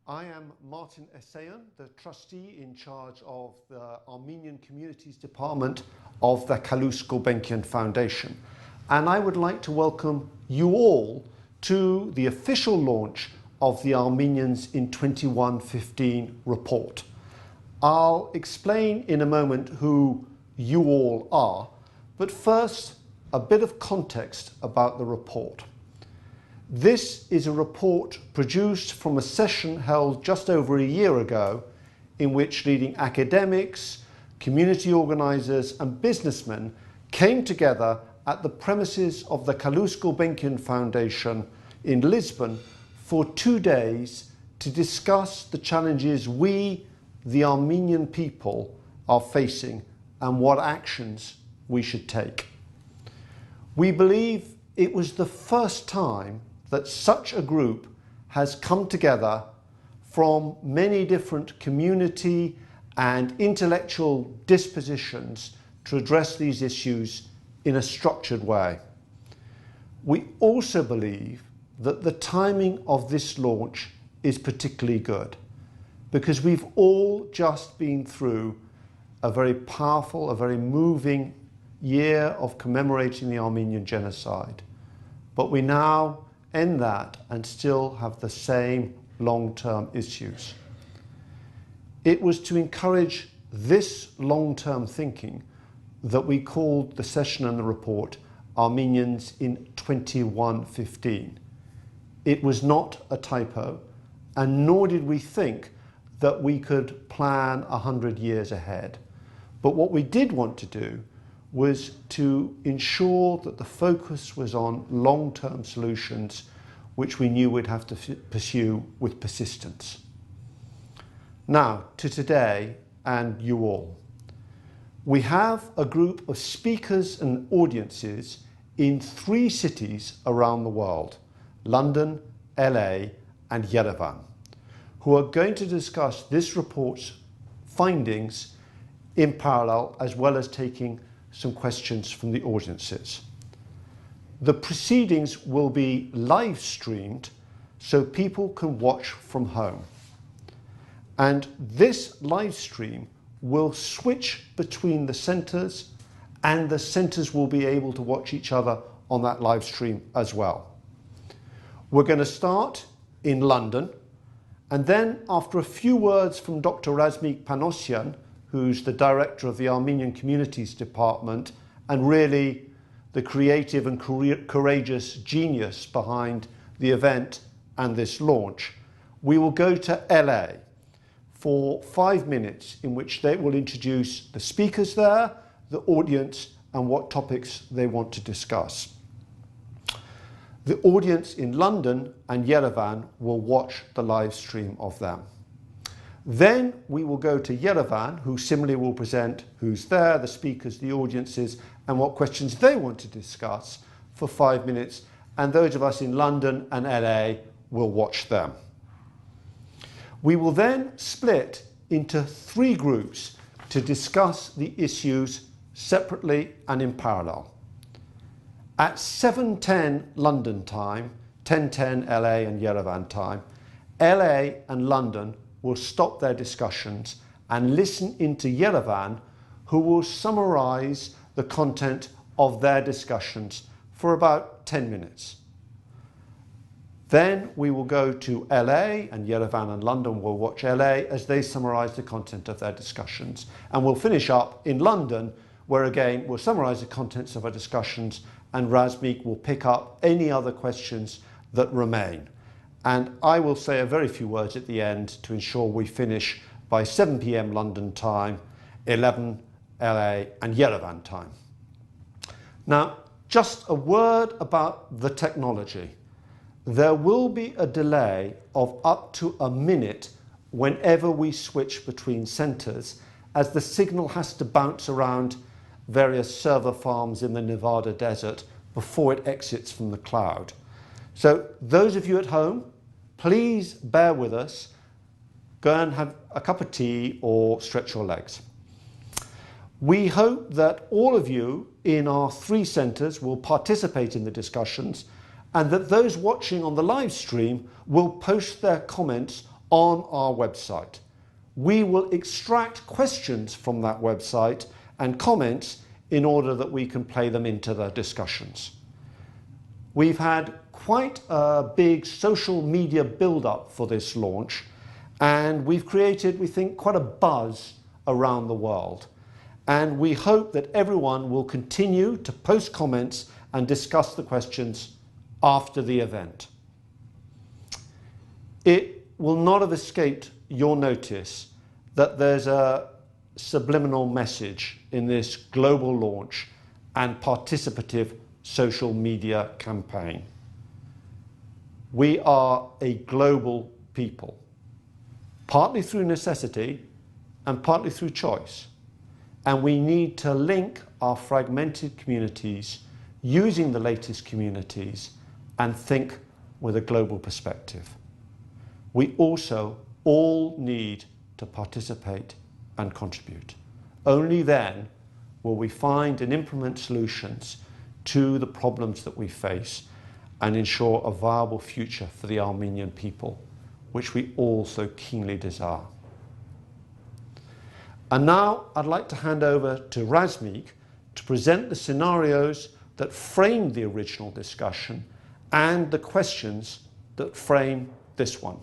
I am Martin Esayan, the trustee in charge of the Armenian Communities Department of the Kalus Gulbenkian Foundation, and I would like to welcome you all to the official launch of the Armenians in 2115 report. I'll explain in a moment who you all are, but first a bit of context about the report. This is a report produced from a session held just over a year ago in which leading academics, community organisers and businessmen came together at the premises of the Kalus Gulbenkian Foundation in Lisbon for 2 days to discuss the challenges we, the Armenian people, are facing and what actions we should take. We believe it was the first time that such a group has come together from many different community and intellectual dispositions to address these issues in a structured way. We also believe that the timing of this launch is particularly good because we've all just been through a very powerful, a very moving year of commemorating the Armenian genocide. But we now end that and still have the same long-term issues. It was to encourage this long-term thinking that we called the session and the report Armenians in 2115. It was not a typo, and nor did we think that we could plan 100 years ahead. But what we did want to do was to ensure that the focus was on long-term solutions which we knew we'd have to pursue with persistence. Now, to today and you all. We have a group of speakers and audiences in 3 cities around the world, London, LA and Yerevan, who are going to discuss this report's findings in parallel as well as taking some questions from the audiences. The proceedings will be live streamed so people can watch from home. And this live stream will switch between the centres and the centres will be able to watch each other on that live stream as well. We're going to start in London, and then after a few words from Dr. Razmik Panossian, who's the director of the Armenian Communities Department and really the creative and courageous genius behind the event and this launch, we will go to LA for 5 minutes in which they will introduce the speakers there, the audience and what topics they want to discuss. The audience in London and Yerevan will watch the live stream of them. Then we will go to Yerevan, who similarly will present who's there, the speakers, the audiences, and what questions they want to discuss for 5 minutes. And those of us in London and LA will watch them. We will then split into 3 groups to discuss the issues separately and in parallel. At 7:10 London time, 10:10 LA and Yerevan time, LA and London will stop their discussions and listen into Yerevan, who will summarise the content of their discussions for about 10 minutes. Then we will go to LA, and Yerevan and London will watch LA as they summarise the content of their discussions. And we'll finish up in London, where again we'll summarise the contents of our discussions and Razmik will pick up any other questions that remain. And I will say a very few words at the end to ensure we finish by 7 p.m. London time, 11 LA and Yerevan time. Now, just a word about the technology. There will be a delay of up to a minute whenever we switch between centres, as the signal has to bounce around various server farms in the Nevada desert before it exits from the cloud. So those of you at home, please bear with us. Go and have a cup of tea or stretch your legs. We hope that all of you in our 3 centres will participate in the discussions and that those watching on the live stream will post their comments on our website. We will extract questions from that website and comments in order that we can play them into the discussions. We've had quite a big social media build-up for this launch, and we've created, we think, quite a buzz around the world. And we hope that everyone will continue to post comments and discuss the questions after the event. It will not have escaped your notice that there's a subliminal message in this global launch and participative social media campaign. We are a global people, partly through necessity and partly through choice. And we need to link our fragmented communities using the latest communities and think with a global perspective. We also all need to participate and contribute. Only then will we find and implement solutions to the problems that we face and ensure a viable future for the Armenian people, which we all so keenly desire. And now I'd like to hand over to Razmik to present the scenarios that framed the original discussion and the questions that frame this one.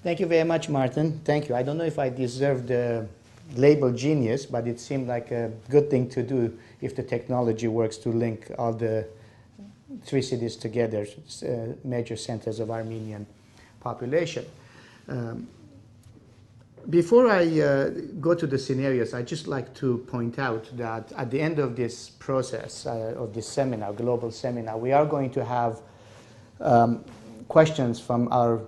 Thank you very much, Martin. Thank you. I don't know if I deserve the label genius, but it seemed like a good thing to do if the technology works to link all the three cities together, major centers of Armenian population. Before I go to the scenarios, I'd just like to point out that at the end of this process, of this seminar, global seminar, we are going to have questions from our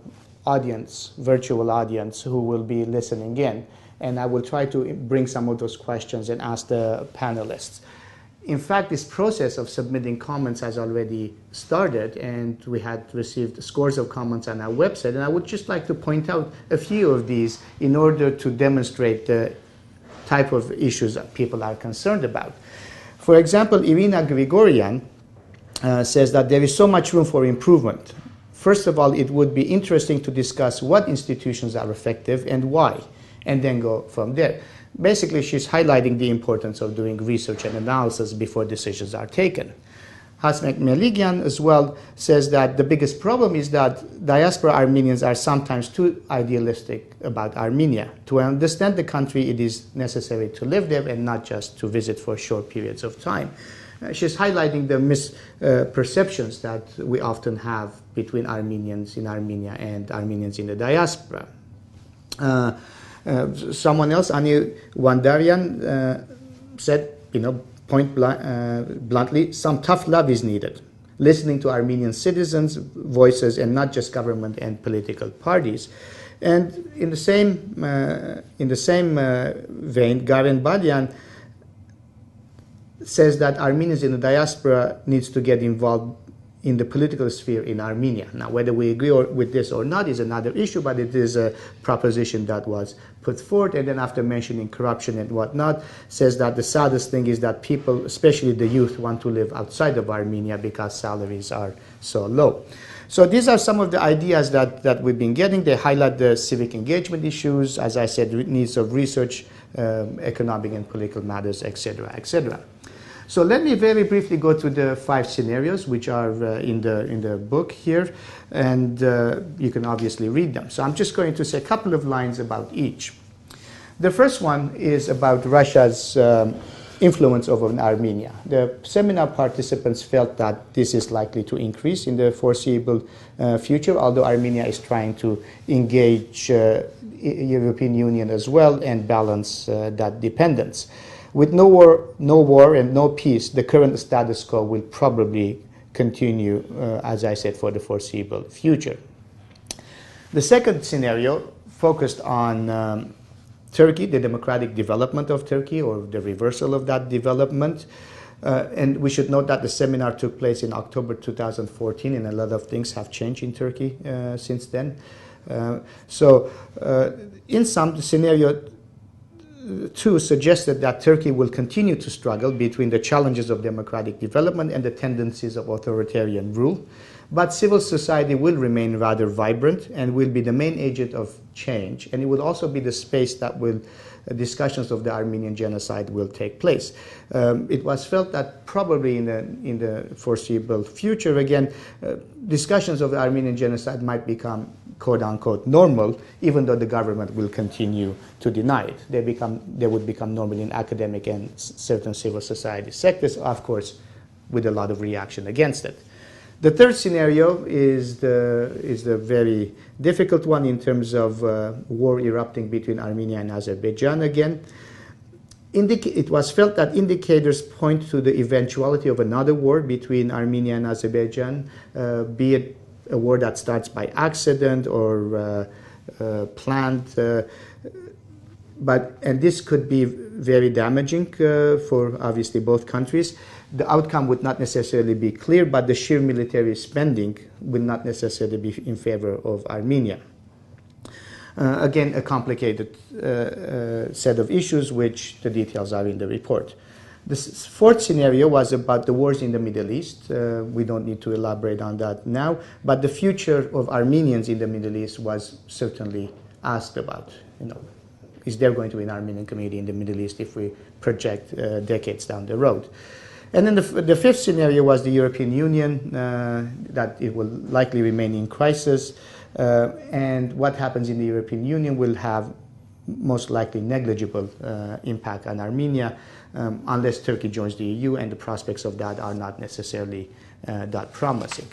audience, virtual audience, who will be listening in. And I will try to bring some of those questions and ask the panelists. In fact, this process of submitting comments has already started, and we had received scores of comments on our website. And I would just like to point out a few of these in order to demonstrate the type of issues that people are concerned about. For example, Irina Grigoryan says that there is so much room for improvement. First of all, it would be interesting to discuss what institutions are effective and why, and then go from there. Basically, she's highlighting the importance of doing research and analysis before decisions are taken. Razmik as well says that the biggest problem is that diaspora Armenians are sometimes too idealistic about Armenia. To understand the country, it is necessary to live there and not just to visit for short periods of time. She's highlighting the misperceptions that we often have between Armenians in Armenia and Armenians in the diaspora. Someone else, Ani Wandarian, said, point bluntly, some tough love is needed. Listening to Armenian citizens' voices and not just government and political parties. And in the same vein, Garen Badian says that Armenians in the diaspora needs to get involved in the political sphere in Armenia. Now, whether we agree with this or not is another issue, but it is a proposition that was put forth. And then after mentioning corruption and whatnot, says that the saddest thing is that people, especially the youth, want to live outside of Armenia because salaries are so low. So these are some of the ideas that we've been getting. They highlight the civic engagement issues, as I said, needs of research, economic and political matters, etc., etc. So let me very briefly go through the 5 scenarios which are in the book here, and you can obviously read them. So I'm just going to say a couple of lines about each. The first one is about Russia's influence over Armenia. The seminar participants felt that this is likely to increase in the foreseeable future, although Armenia is trying to engage European Union as well and balance that dependence. With no war and no peace, the current status quo will probably continue, as I said, for the foreseeable future. The second scenario focused on Turkey, the democratic development of Turkey, or the reversal of that development. And we should note that the seminar took place in October 2014, and a lot of things have changed in Turkey since then. In some, the scenario 2 suggested that Turkey will continue to struggle between the challenges of democratic development and the tendencies of authoritarian rule. But civil society will remain rather vibrant and will be the main agent of change. And it will also be the space that will discussions of the Armenian genocide will take place. It was felt that probably in the foreseeable future, again, discussions of the Armenian genocide might become quote-unquote normal, even though the government will continue to deny it. They would become normal in academic and certain civil society sectors, of course, with a lot of reaction against it. The third scenario is the very difficult one in terms of war erupting between Armenia and Azerbaijan again. It was felt that indicators point to the eventuality of another war between Armenia and Azerbaijan, be it a war that starts by accident or planned, and this could be very damaging for obviously both countries. The outcome would not necessarily be clear, but the sheer military spending would not necessarily be in favor of Armenia. Again, a complicated set of issues, which the details are in the report. The fourth scenario was about the wars in the Middle East. We don't need to elaborate on that now, but the future of Armenians in the Middle East was certainly asked about. Is there going to be an Armenian community in the Middle East if we project decades down the road? And then the fifth scenario was the European Union, that it will likely remain in crisis, and what happens in the European Union will have most likely negligible impact on Armenia, unless Turkey joins the EU, and the prospects of that are not necessarily that promising.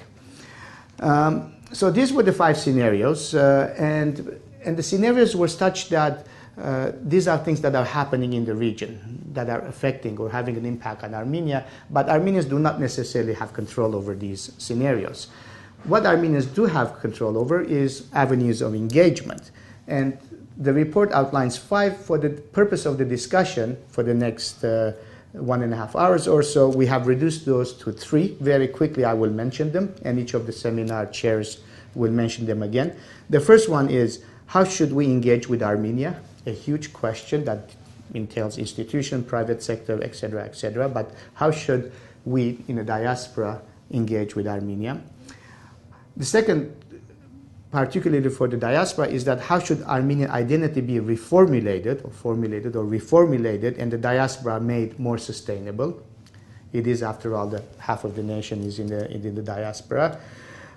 So these were the five scenarios, and the scenarios were such that these are things that are happening in the region that are affecting or having an impact on Armenia, but Armenians do not necessarily have control over these scenarios. What Armenians do have control over is avenues of engagement, and the report outlines five for the purpose of the discussion for the next 1.5 hours or so. We have reduced those to three. Very quickly, I will mention them, and each of the seminar chairs will mention them again. The first one is, how should we engage with Armenia? A huge question that entails institution, private sector, etc., but how should we in the diaspora engage with Armenia? The second, particularly for the diaspora, is that how should Armenian identity be reformulated and the diaspora made more sustainable? It is, after all, the half of the nation is in the diaspora.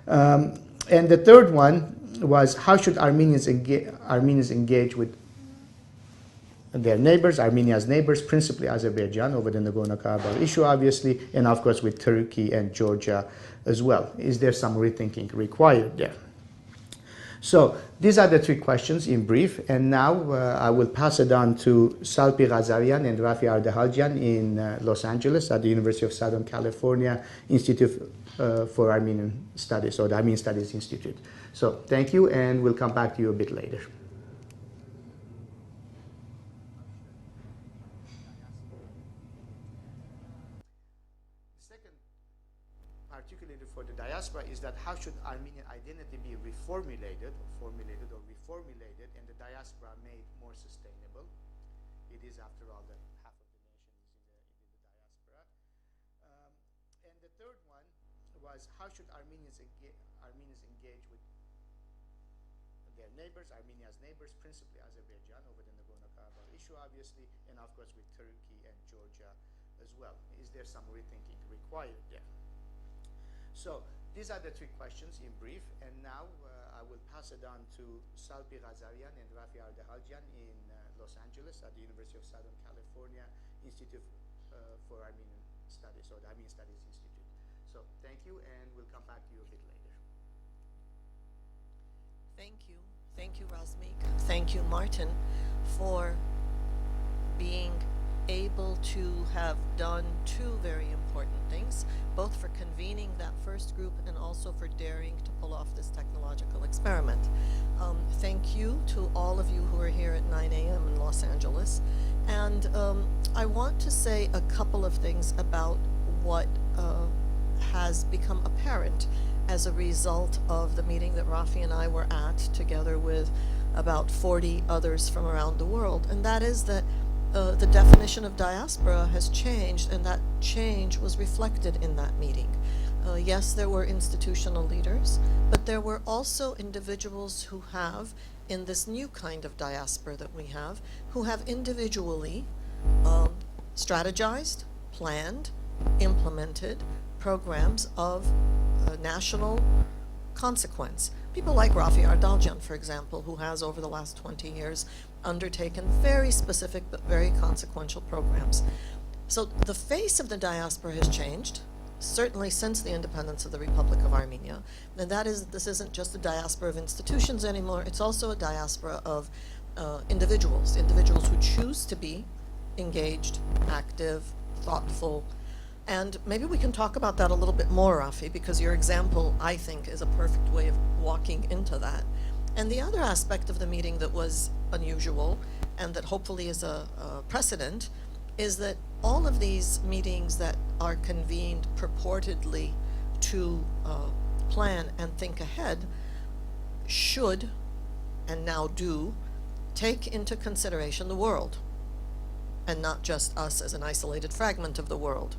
And the third one was, how should Armenians engage with their neighbors, Armenia's neighbors, principally Azerbaijan over the Nagorno-Karabakh issue, obviously, and of course with Turkey and Georgia as well. Is there some rethinking required there? So these are the three questions in brief, and now I will pass it on to Salpi, Ghazarian and Raffy Ardhaljian in Los Angeles at the University of Southern California Institute for Armenian Studies, or the Armenian Studies Institute. So thank you, and we'll come back to you a bit later. Particularly for the diaspora, is that how should Armenian identity be reformulated, and the diaspora made more sustainable? It is, after all, that half of the nation is in the diaspora. And the third one was, how should Armenians engage with their neighbors, Armenia's neighbors, principally Azerbaijan over the Nagorno-Karabakh issue, obviously, and of course with Turkey and Georgia as well. Is there some rethinking required there? So these are the three questions in brief, and now I will pass it on to Salpi Ghazarian and Raffy Ardhaljian in Los Angeles at the University of Southern California Institute for Armenian Studies, or the Armenian Studies Institute. So thank you, and we'll come back to you a bit later. Thank you, Razmik. Thank you, Martin, for being able to have done two very important things, both for convening that first group and also for daring to pull off this technological experiment. Thank you to all of you who are here at 9 a.m. in Los Angeles. And I want to say a couple of things about what has become apparent as a result of the meeting that Raffy and I were at, together with about 40 others from around the world, and that is that the definition of diaspora has changed, and that change was reflected in that meeting. Yes, there were institutional leaders, but there were also individuals who have, in this new kind of diaspora that we have, who have individually strategized, planned, implemented programs of national consequence. People like Raffy Ardhaljian, for example, who has over the last 20 years undertaken very specific but very consequential programs. So the face of the diaspora has changed, certainly since the independence of the Republic of Armenia. And that is, this isn't just a diaspora of institutions anymore, it's also a diaspora of individuals who choose to be engaged, active, thoughtful. And maybe we can talk about that a little bit more, Raffy, because your example, I think, is a perfect way of walking into that. And the other aspect of the meeting that was unusual, and that hopefully is a precedent, is that all of these meetings that are convened purportedly to plan and think ahead should, and now do, take into consideration the world, and not just us as an isolated fragment of the world.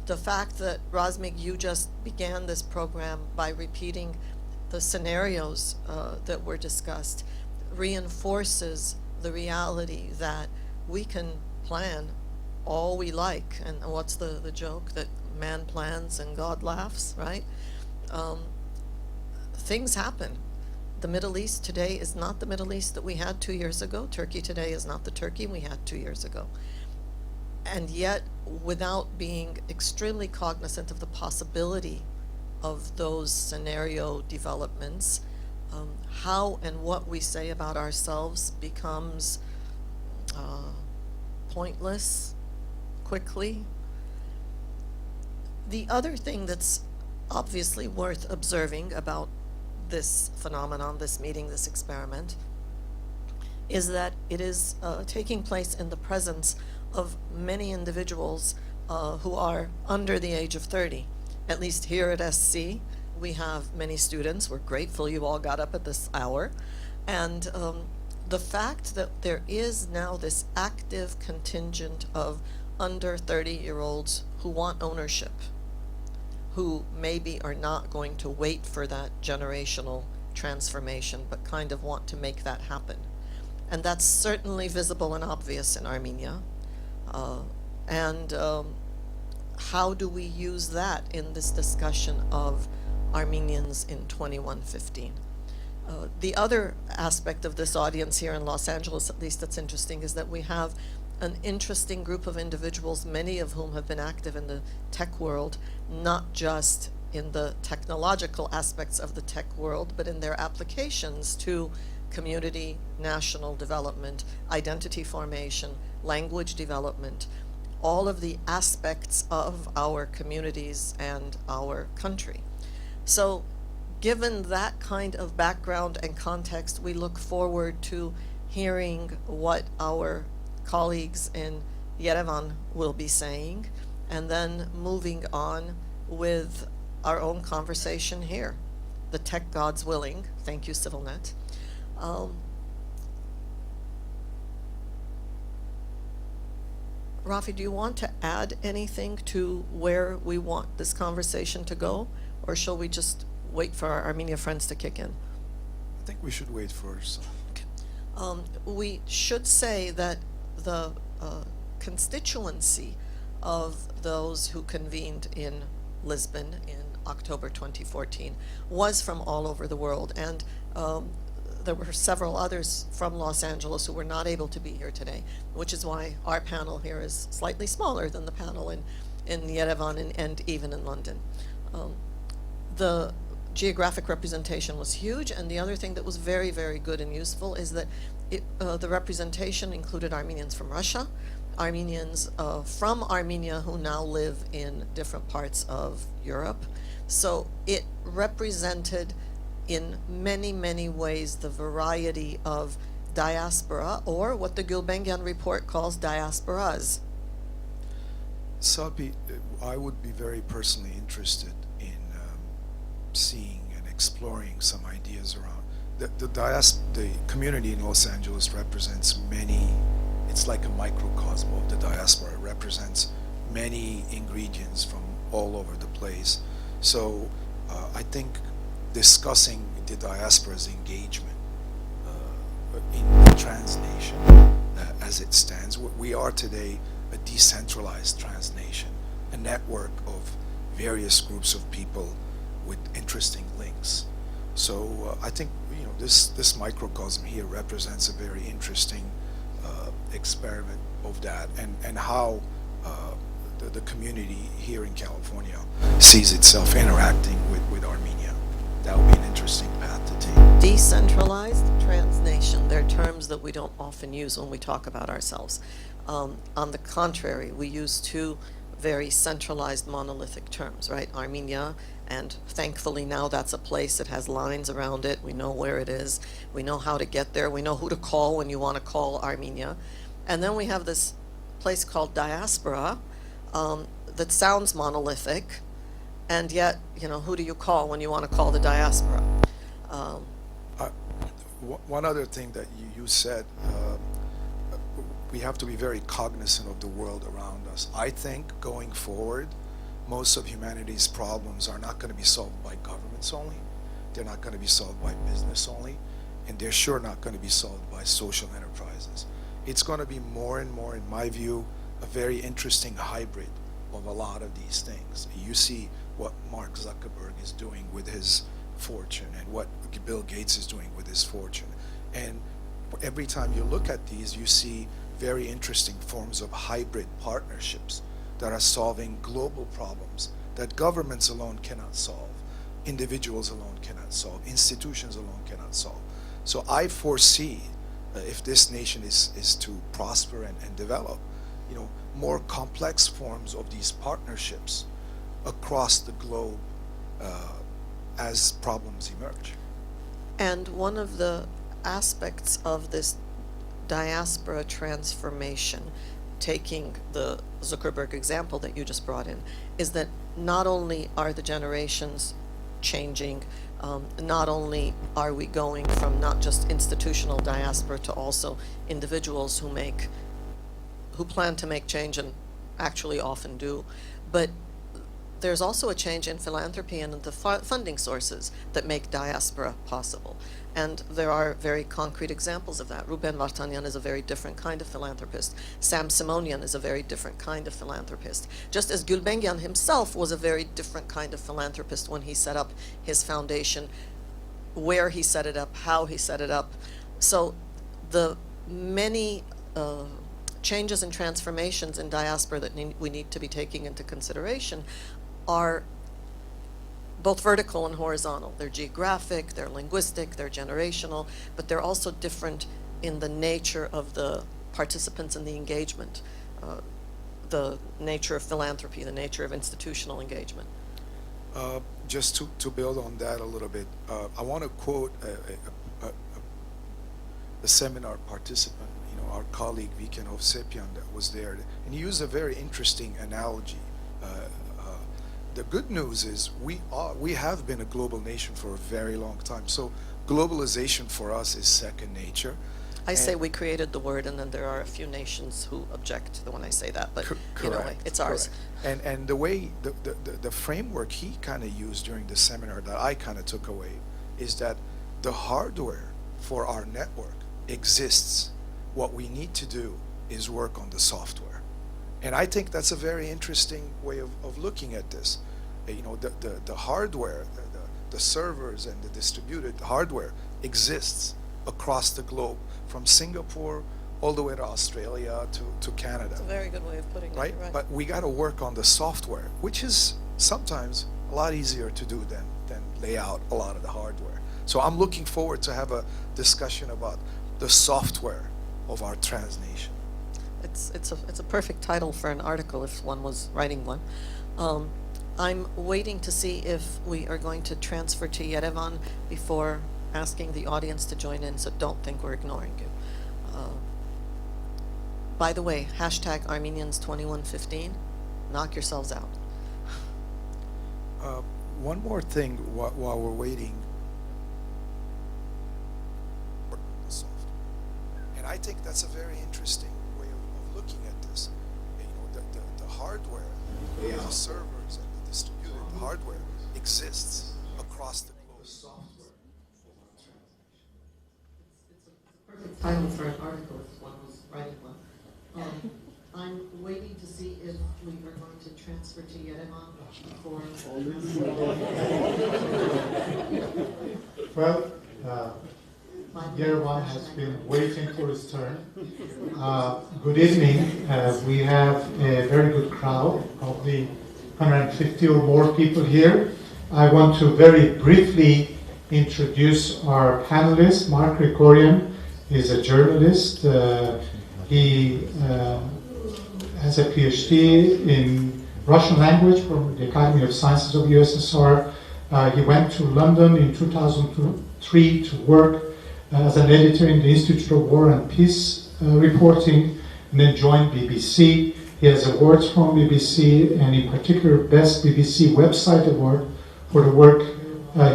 The fact that, Razmik, you just began this program by repeating the scenarios that were discussed reinforces the reality that we can plan all we like. And what's the joke? That man plans and God laughs, right? Things happen. The Middle East today is not the Middle East that we had 2 years ago. Turkey today is not the Turkey we had 2 years ago. And yet, without being extremely cognizant of the possibility of those scenario developments, how and what we say about ourselves becomes pointless quickly. The other thing that's obviously worth observing about this phenomenon, this meeting, this experiment, is that it is taking place in the presence of many individuals who are under the age of 30. At least here at SC, we have many students. We're grateful you all got up at this hour. And the fact that there is now this active contingent of under 30-year-olds who want ownership, who maybe are not going to wait for that generational transformation, but kind of want to make that happen. And that's certainly visible and obvious in Armenia. How do we use that in this discussion of Armenians in 2115? The other aspect of this audience here in Los Angeles, at least, that's interesting, is that we have an interesting group of individuals, many of whom have been active in the tech world, not just in the technological aspects of the tech world, but in their applications to community, national development, identity formation, language development, all of the aspects of our communities and our country. So given that kind of background and context, we look forward to hearing what our colleagues in Yerevan will be saying, and then moving on with our own conversation here. The tech gods willing. Thank you, CivilNet. Raffy, do you want to add anything to where we want this conversation to go, or shall we just wait for our Armenia friends to kick in? I think we should wait for some. We should say that the constituency of those who convened in Lisbon in October 2014 was from all over the world, and there were several others from Los Angeles who were not able to be here today, which is why our panel here is slightly smaller than the panel in Yerevan and even in London. The geographic representation was huge, and the other thing that was very, very good and useful is that the representation included Armenians from Russia, Armenians from Armenia who now live in different parts of Europe. So it represented in many, many ways the variety of diaspora, or what the Gulbenkian report calls diasporas. Salpi, I would be very personally interested in seeing and exploring some ideas around the community in Los Angeles represents many. It's like a microcosm of the diaspora. It represents many ingredients from all over the place. So I think discussing the diaspora's engagement in the transnation as it stands, we are today a decentralized transnation, a network of various groups of people with interesting links. So I think this microcosm here represents a very interesting experiment of that, and how the community here in California sees itself interacting with Armenia. That would be an interesting path to take. Decentralized, transnation, they're terms that we don't often use when we talk about ourselves. On the contrary, we use two very centralized monolithic terms, right? Armenia, and thankfully now that's a place that has lines around it. We know where it is. We know how to get there. We know who to call when you want to call Armenia. And then we have this place called diaspora that sounds monolithic, and yet, who do you call when you want to call the diaspora? One other thing that you said, we have to be very cognizant of the world around us. I think going forward, most of humanity's problems are not going to be solved by governments only. They're not going to be solved by business only. And they're sure not going to be solved by social enterprises. It's going to be more and more, in my view, a very interesting hybrid of a lot of these things. You see what Mark Zuckerberg is doing with his fortune, and what Bill Gates is doing with his fortune. And every time you look at these, you see very interesting forms of hybrid partnerships that are solving global problems that governments alone cannot solve, individuals alone cannot solve, institutions alone cannot solve. So I foresee, if this nation is to prosper and develop, more complex forms of these partnerships across the globe as problems emerge. And one of the aspects of this diaspora transformation, taking the Zuckerberg example that you just brought in, is that not only are the generations changing, not only are we going from not just institutional diaspora to also individuals who plan to make change and actually often do, but there's also a change in philanthropy and the funding sources that make diaspora possible. And there are very concrete examples of that. Ruben Vartanian is a very different kind of philanthropist. Sam Simonian is a very different kind of philanthropist. Just as Gulbenkian himself was a very different kind of philanthropist when he set up his foundation, where he set it up, how he set it up. So the many changes and transformations in diaspora that we need to be taking into consideration are both vertical and horizontal. They're geographic, they're linguistic, they're generational, but they're also different in the nature of the participants in the engagement, the nature of philanthropy, the nature of institutional engagement. Just to build on that a little bit, I want to quote a seminar participant, our colleague Viken Hovsepian, that was there, and he used a very interesting analogy. The good news is we have been a global nation for a very long time. So globalization for us is second nature. I say we created the word, and then there are a few nations who object when I say that, but it's ours. And the way the framework he kind of used during the seminar that I kind of took away is that the hardware for our network exists. What we need to do is work on the software. And I think that's a very interesting way of looking at this. The hardware, the servers and the distributed hardware exists across the globe, from Singapore all the way to Australia to Canada. That's a very good way of putting it. Right? But we got to work on the software, which is sometimes a lot easier to do than lay out a lot of the hardware. So I'm looking forward to have a discussion about the software of our transnation. It's a perfect title for an article if one was writing one. I'm waiting to see if we are going to transfer to Yerevan before asking the audience to join in, so don't think we're ignoring you. By the way, hashtag Armenians 2115, knock yourselves out. One more thing while we're waiting. And I think that's a very interesting way of looking at this. The hardware, the servers and the distributed hardware exists across the globe. Perfect title for an article if one was writing one. I'm waiting to see if we are going to transfer to Yerevan for. Well, Yerevan has been waiting for his turn. Good evening. We have a very good crowd, probably 150 or more people here. I want to very briefly introduce our panelist. Mark Grigoryan is a journalist. He has a PhD in Russian language from the Academy of Sciences of USSR. He went to London in 2003 to work as an editor in the Institute of War and Peace Reporting, and then joined BBC. He has awards from BBC, and in particular, Best BBC Website Award for the work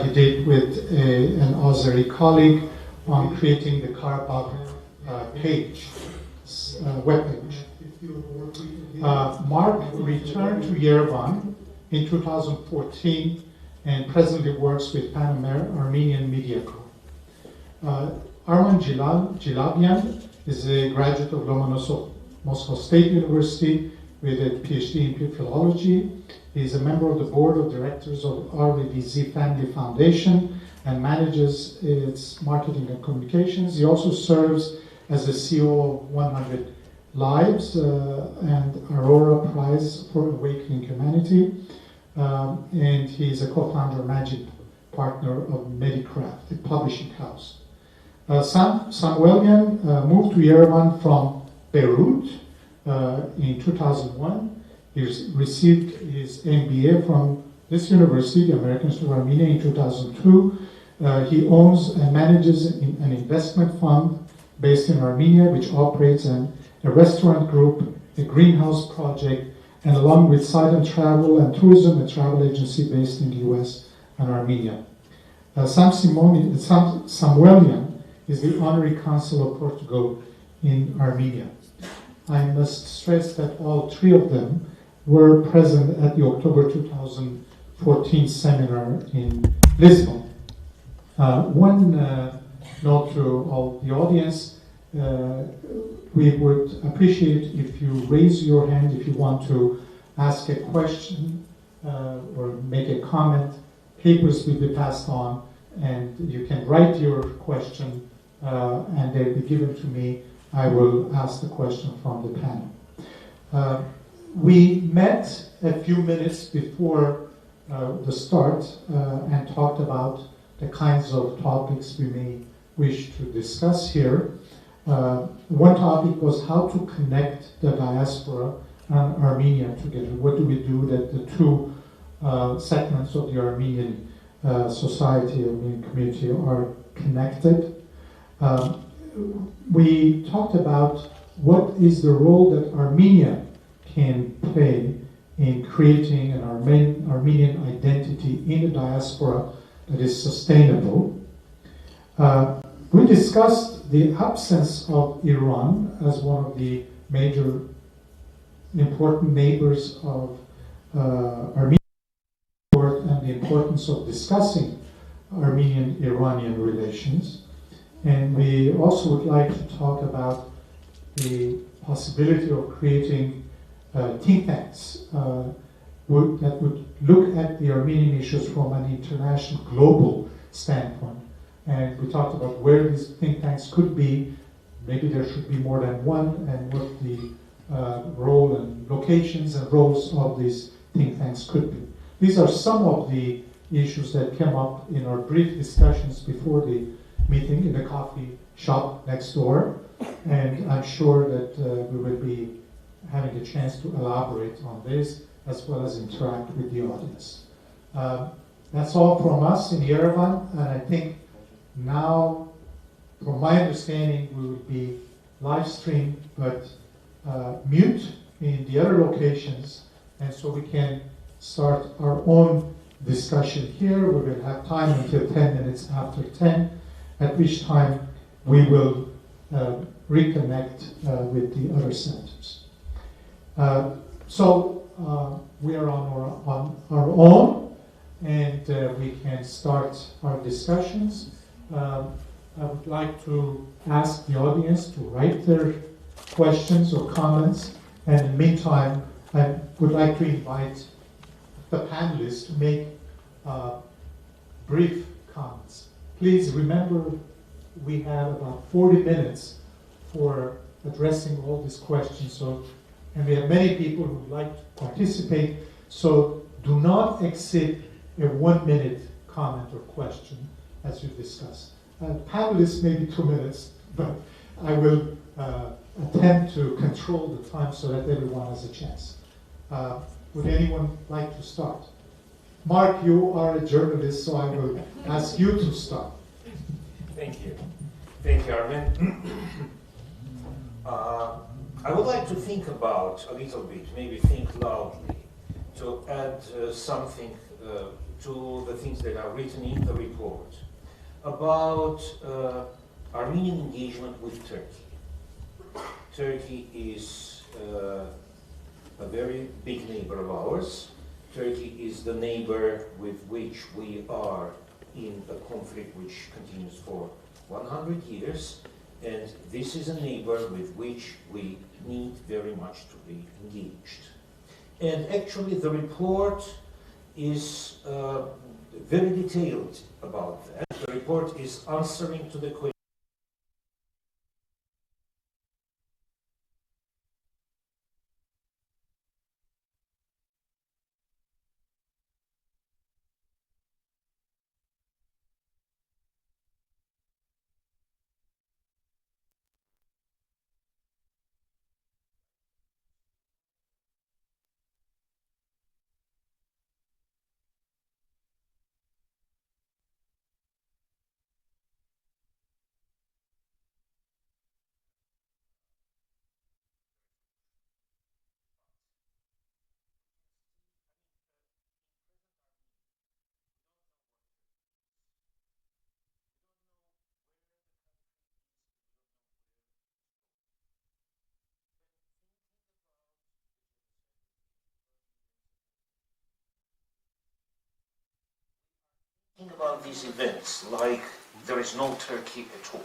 he did with an Azeri colleague on creating the Karabakh page, webpage. Mark returned to Yerevan in 2014 and presently works with Armenian Media Group. Arman Jilavyan is a graduate of Lomonosov Moscow State University with a PhD in philology. He is a member of the board of directors of RVVZ Family Foundation and manages its marketing and communications. He also serves as the CEO of 100 Lives and Aurora Prize for Awakening Humanity. And he is a co-founder, managing partner of Medicraft, a publishing house. Samuelyan moved to Yerevan from Beirut in 2001. He received his MBA from this university, the American Institute of Armenia, in 2002. He owns and manages an investment fund based in Armenia, which operates a restaurant group, a greenhouse project, and along with Sidon Travel and Tourism, a travel agency based in the US and Armenia. Samuelyan is the honorary consul of Portugal in Armenia. I must stress that all three of them were present at the October 2014 seminar in Lisbon. One note to all the audience, we would appreciate if you raise your hand if you want to ask a question or make a comment. Papers will be passed on, and you can write your question and they'll be given to me. I will ask the question from the panel. We met a few minutes before the start and talked about the kinds of topics we may wish to discuss here. One topic was how to connect the diaspora and Armenia together. What do we do that the two segments of the Armenian society, Armenian community are connected? We talked about what is the role that Armenia can play in creating an Armenian identity in the diaspora that is sustainable. We discussed the absence of Iran as one of the major important neighbors of Armenia and the importance of discussing Armenian-Iranian relations. And we also would like to talk about the possibility of creating think tanks that would look at the Armenian issues from an international, global standpoint. And we talked about where these think tanks could be. Maybe there should be more than one, and what the role and locations and roles of these think tanks could be. These are some of the issues that came up in our brief discussions before the meeting in the coffee shop next door. And I'm sure that we will be having a chance to elaborate on this as well as interact with the audience. That's all from us in Yerevan, and I think now, from my understanding, we will be live streamed but mute in the other locations, and so we can start our own discussion here. We will have time until 10 minutes after 10, at which time we will reconnect with the other centers. So we are on our own, and we can start our discussions. I would like to ask the audience to write their questions or comments, and in the meantime, I would like to invite the panelists to make brief comments. Please remember, we have about 40 minutes for addressing all these questions, and we have many people who would like to participate, so do not exceed a 1-minute comment or question as you discuss. Panelists, maybe 2 minutes, but I will attempt to control the time so that everyone has a chance. Would anyone like to start? Mark, you are a journalist, so I will ask you to start. Thank you. Thank you, Armen. I would like to think about a little bit, maybe think loudly, to add something to the things that are written in the report about Armenian engagement with Turkey. Turkey is a very big neighbor of ours. Turkey is the neighbor with which we are in a conflict which continues for 100 years, and this is a neighbor with which we need very much to be engaged. And actually the report is very detailed about that. The report is answering to the question about these events like there is no Turkey at all.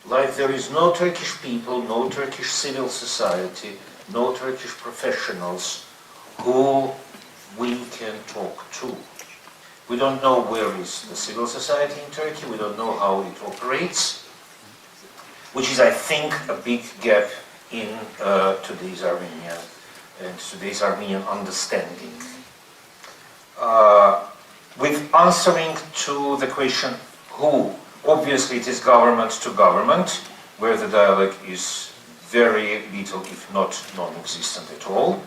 Like there is no Turkish people, no Turkish civil society, no Turkish professionals who we can talk to. We don't know where is the civil society in Turkey, we don't know how it operates, which is, I think, a big gap in today's Armenia and today's Armenian understanding. With answering to the question who, obviously it is government to government, where the dialogue is very little, if not non-existent at all.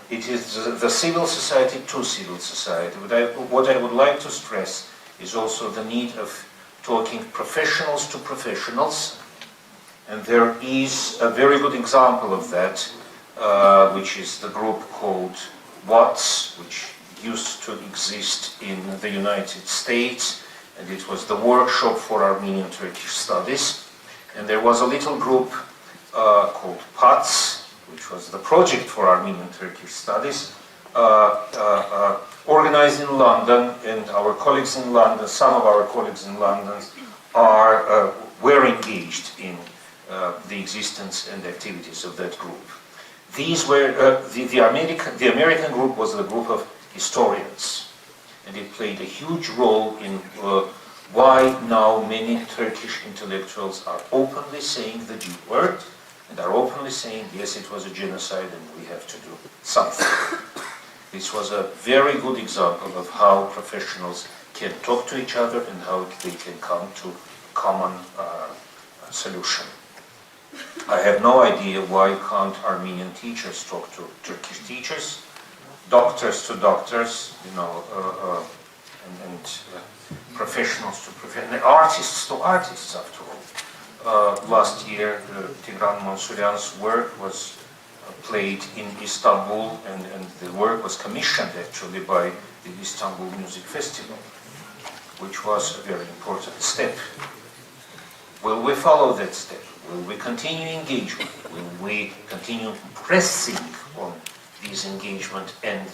It is the civil society to civil society. What I would like to stress is also the need of talking professionals to professionals, and there is a very good example of that, which is the group called WATS, which used to exist in the United States, and it was the workshop for Armenian Turkish studies. And there was a little group called PATS, which was the project for Armenian Turkish studies, organized in London, and our colleagues in London, some of our colleagues in London were engaged in the existence and activities of that group. These were, the American group was the group of historians, and it played a huge role in why now many Turkish intellectuals are openly saying the G word, and are openly saying, yes, it was a genocide and we have to do something. This was a very good example of how professionals can talk to each other and how they can come to a common solution. I have no idea why can't Armenian teachers talk to Turkish teachers, doctors to doctors, you know, and professionals to professionals, artists to artists, after all. Last year, Tigran Mansuryan's work was played in Istanbul, and the work was commissioned actually by the Istanbul Music Festival, which was a very important step. Will we follow that step? Will we continue engagement? Will we continue pressing on this engagement and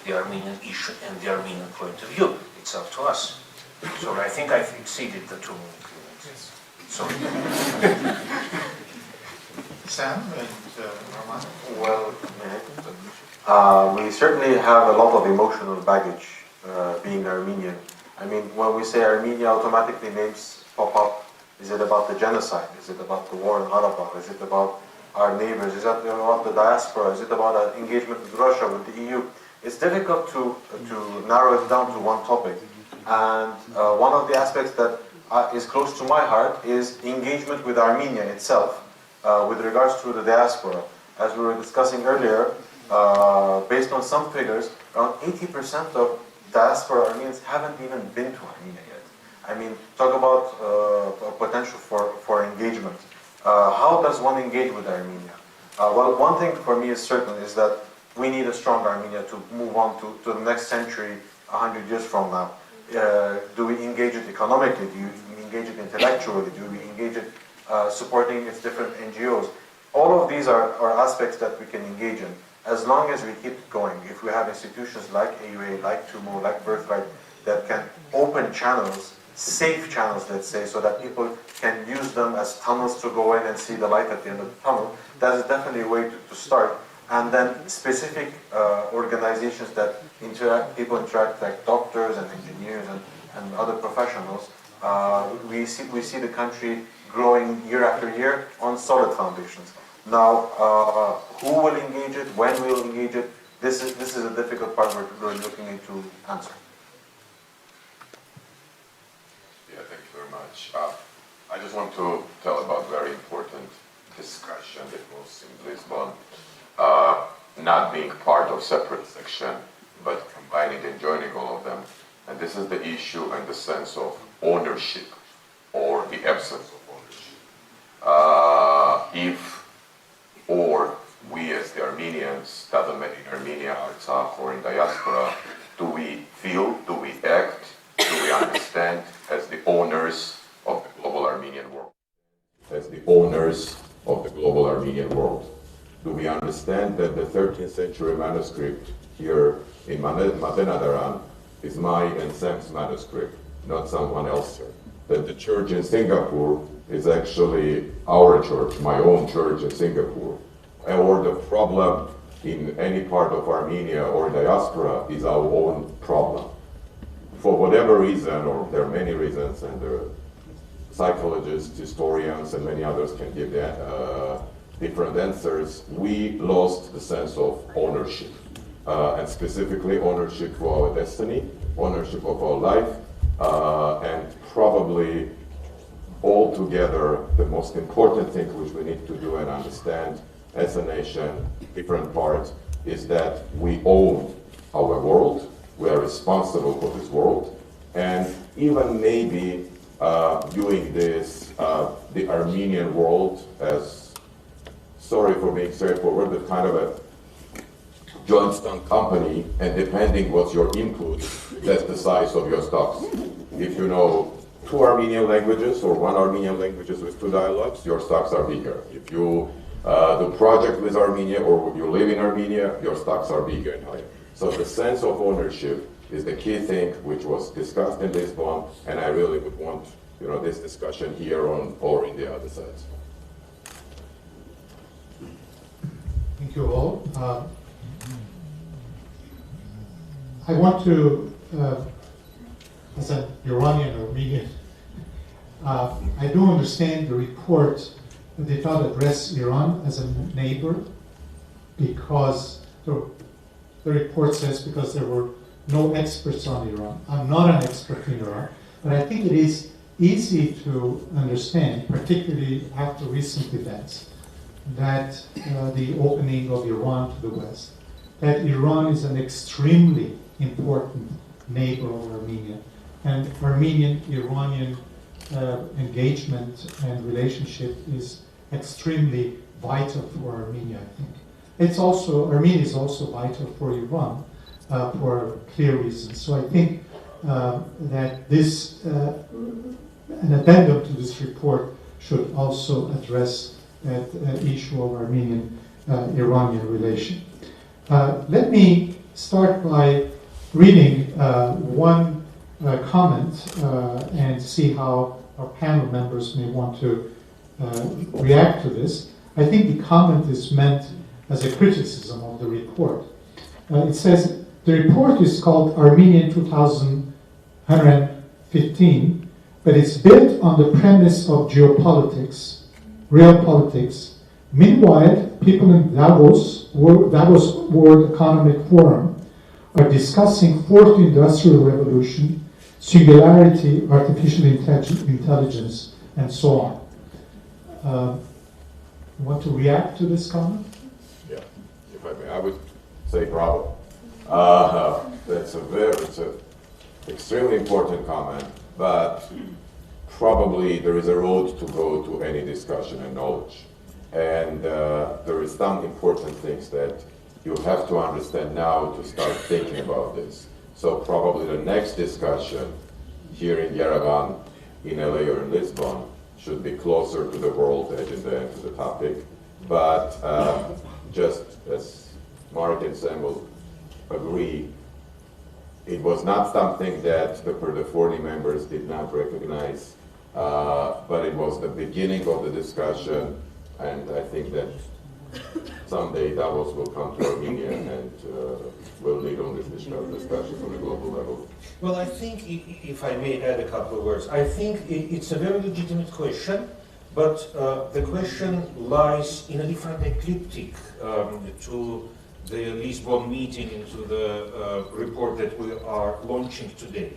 the Armenian issue and the Armenian point of view. It's up to us. So I think I've exceeded the 2 minutes. Sorry. Sam and Arman? Well, we certainly have a lot of emotional baggage being Armenian. I mean, when we say Armenia, automatically names pop up. Is it about the genocide? Is it about the war in Karabakh? Is it about our neighbors? Is it about the diaspora? Is it about our engagement with Russia, with the EU? It's difficult to narrow it down to one topic. And one of the aspects that is close to my heart is engagement with Armenia itself with regards to the diaspora. As we were discussing earlier, based on some figures, around 80% of diaspora Armenians haven't even been to Armenia yet. I mean, talk about potential for engagement. How does one engage with Armenia? Well, one thing for me is certain is that we need a strong Armenia to move on to the next century, 100 years from now. Do we engage it economically? Do we engage it intellectually? Do we engage it supporting its different NGOs? All of these are aspects that we can engage in, as long as we keep going. If we have institutions like AUA, like TUMO, like Birthright, that can open channels, safe channels, let's say, so that people can use them as tunnels to go in and see the light at the end of the tunnel, that is definitely a way to start. And then specific organizations that people interact, like doctors and engineers and other professionals, we see the country growing year after year on solid foundations. Now, who will engage it, when we will engage it, this is a difficult part we're looking into answer. Yeah, thank you very much. I just want to tell about very important discussion that was in Lisbon, not being part of separate section, but combining and joining all of them. And this is the issue and the sense of ownership, or the absence of ownership. If or we as the Armenians, doesn't matter in Armenia, Artsakh, or in diaspora, do we feel, do we act, do we understand as the owners of the global Armenian world? As the owners of the global Armenian world. Do we understand that the 13th century manuscript here in Matenadaran is my and Sam's manuscript, not someone else's? That the church in Singapore is actually our church, my own church in Singapore. Or the problem in any part of Armenia or diaspora is our own problem. For whatever reason, or there are many reasons, and there are psychologists, historians, and many others can give different answers, we lost the sense of ownership. And specifically ownership for our destiny, ownership of our life, and probably altogether the most important thing which we need to do and understand as a nation, different parts, is that we own our world, we are responsible for this world, and even maybe viewing this, the Armenian world as, sorry for being straightforward, but kind of a joint stock company, and depending what's your input, that's the size of your stocks. If you know 2 Armenian languages or 1 Armenian languages with 2 dialects, your stocks are bigger. If you do project with Armenia or you live in Armenia, your stocks are bigger and higher. So the sense of ownership is the key thing which was discussed in Lisbon, and I really would want this discussion here on or in the other sides. Thank you all. I want to, as an Iranian Armenian, I do understand the report that did not address Iran as a neighbor, because the report says because there were no experts on Iran. I'm not an expert in Iran, but I think it is easy to understand, particularly after recent events, that the opening of Iran to the West, that Iran is an extremely important neighbor of Armenia, and Armenian-Iranian engagement and relationship is extremely vital for Armenia, I think. Armenia is also vital for Iran for clear reasons. So I think that this, an addendum to this report should also address that issue of Armenian-Iranian relation. Let me start by reading one comment and see how our panel members may want to react to this. I think the comment is meant as a criticism of the report. It says, the report is called Armenian 2015, but it's built on the premise of geopolitics, real politics. Meanwhile, people in Davos World Economic Forum are discussing fourth industrial revolution, singularity, artificial intelligence, and so on. Want to react to this comment? Yeah, if I may, I would say bravo. It's an extremely important comment, but probably there is a road to go to any discussion and knowledge. And there is some important things that you have to understand now to start thinking about this. So probably the next discussion here in Yerevan, in LA or in Lisbon, should be closer to the world agenda and to the topic. But just as Mark and Samuel agree, it was not something that the 40 members did not recognize, but it was the beginning of the discussion, and I think that someday Davos will come to Armenia and will lead on this discussion on a global level. Well, I think, if I may add a couple of words, I think it's a very legitimate question, but the question lies in a different ecliptic to the Lisbon meeting and to the report that we are launching today.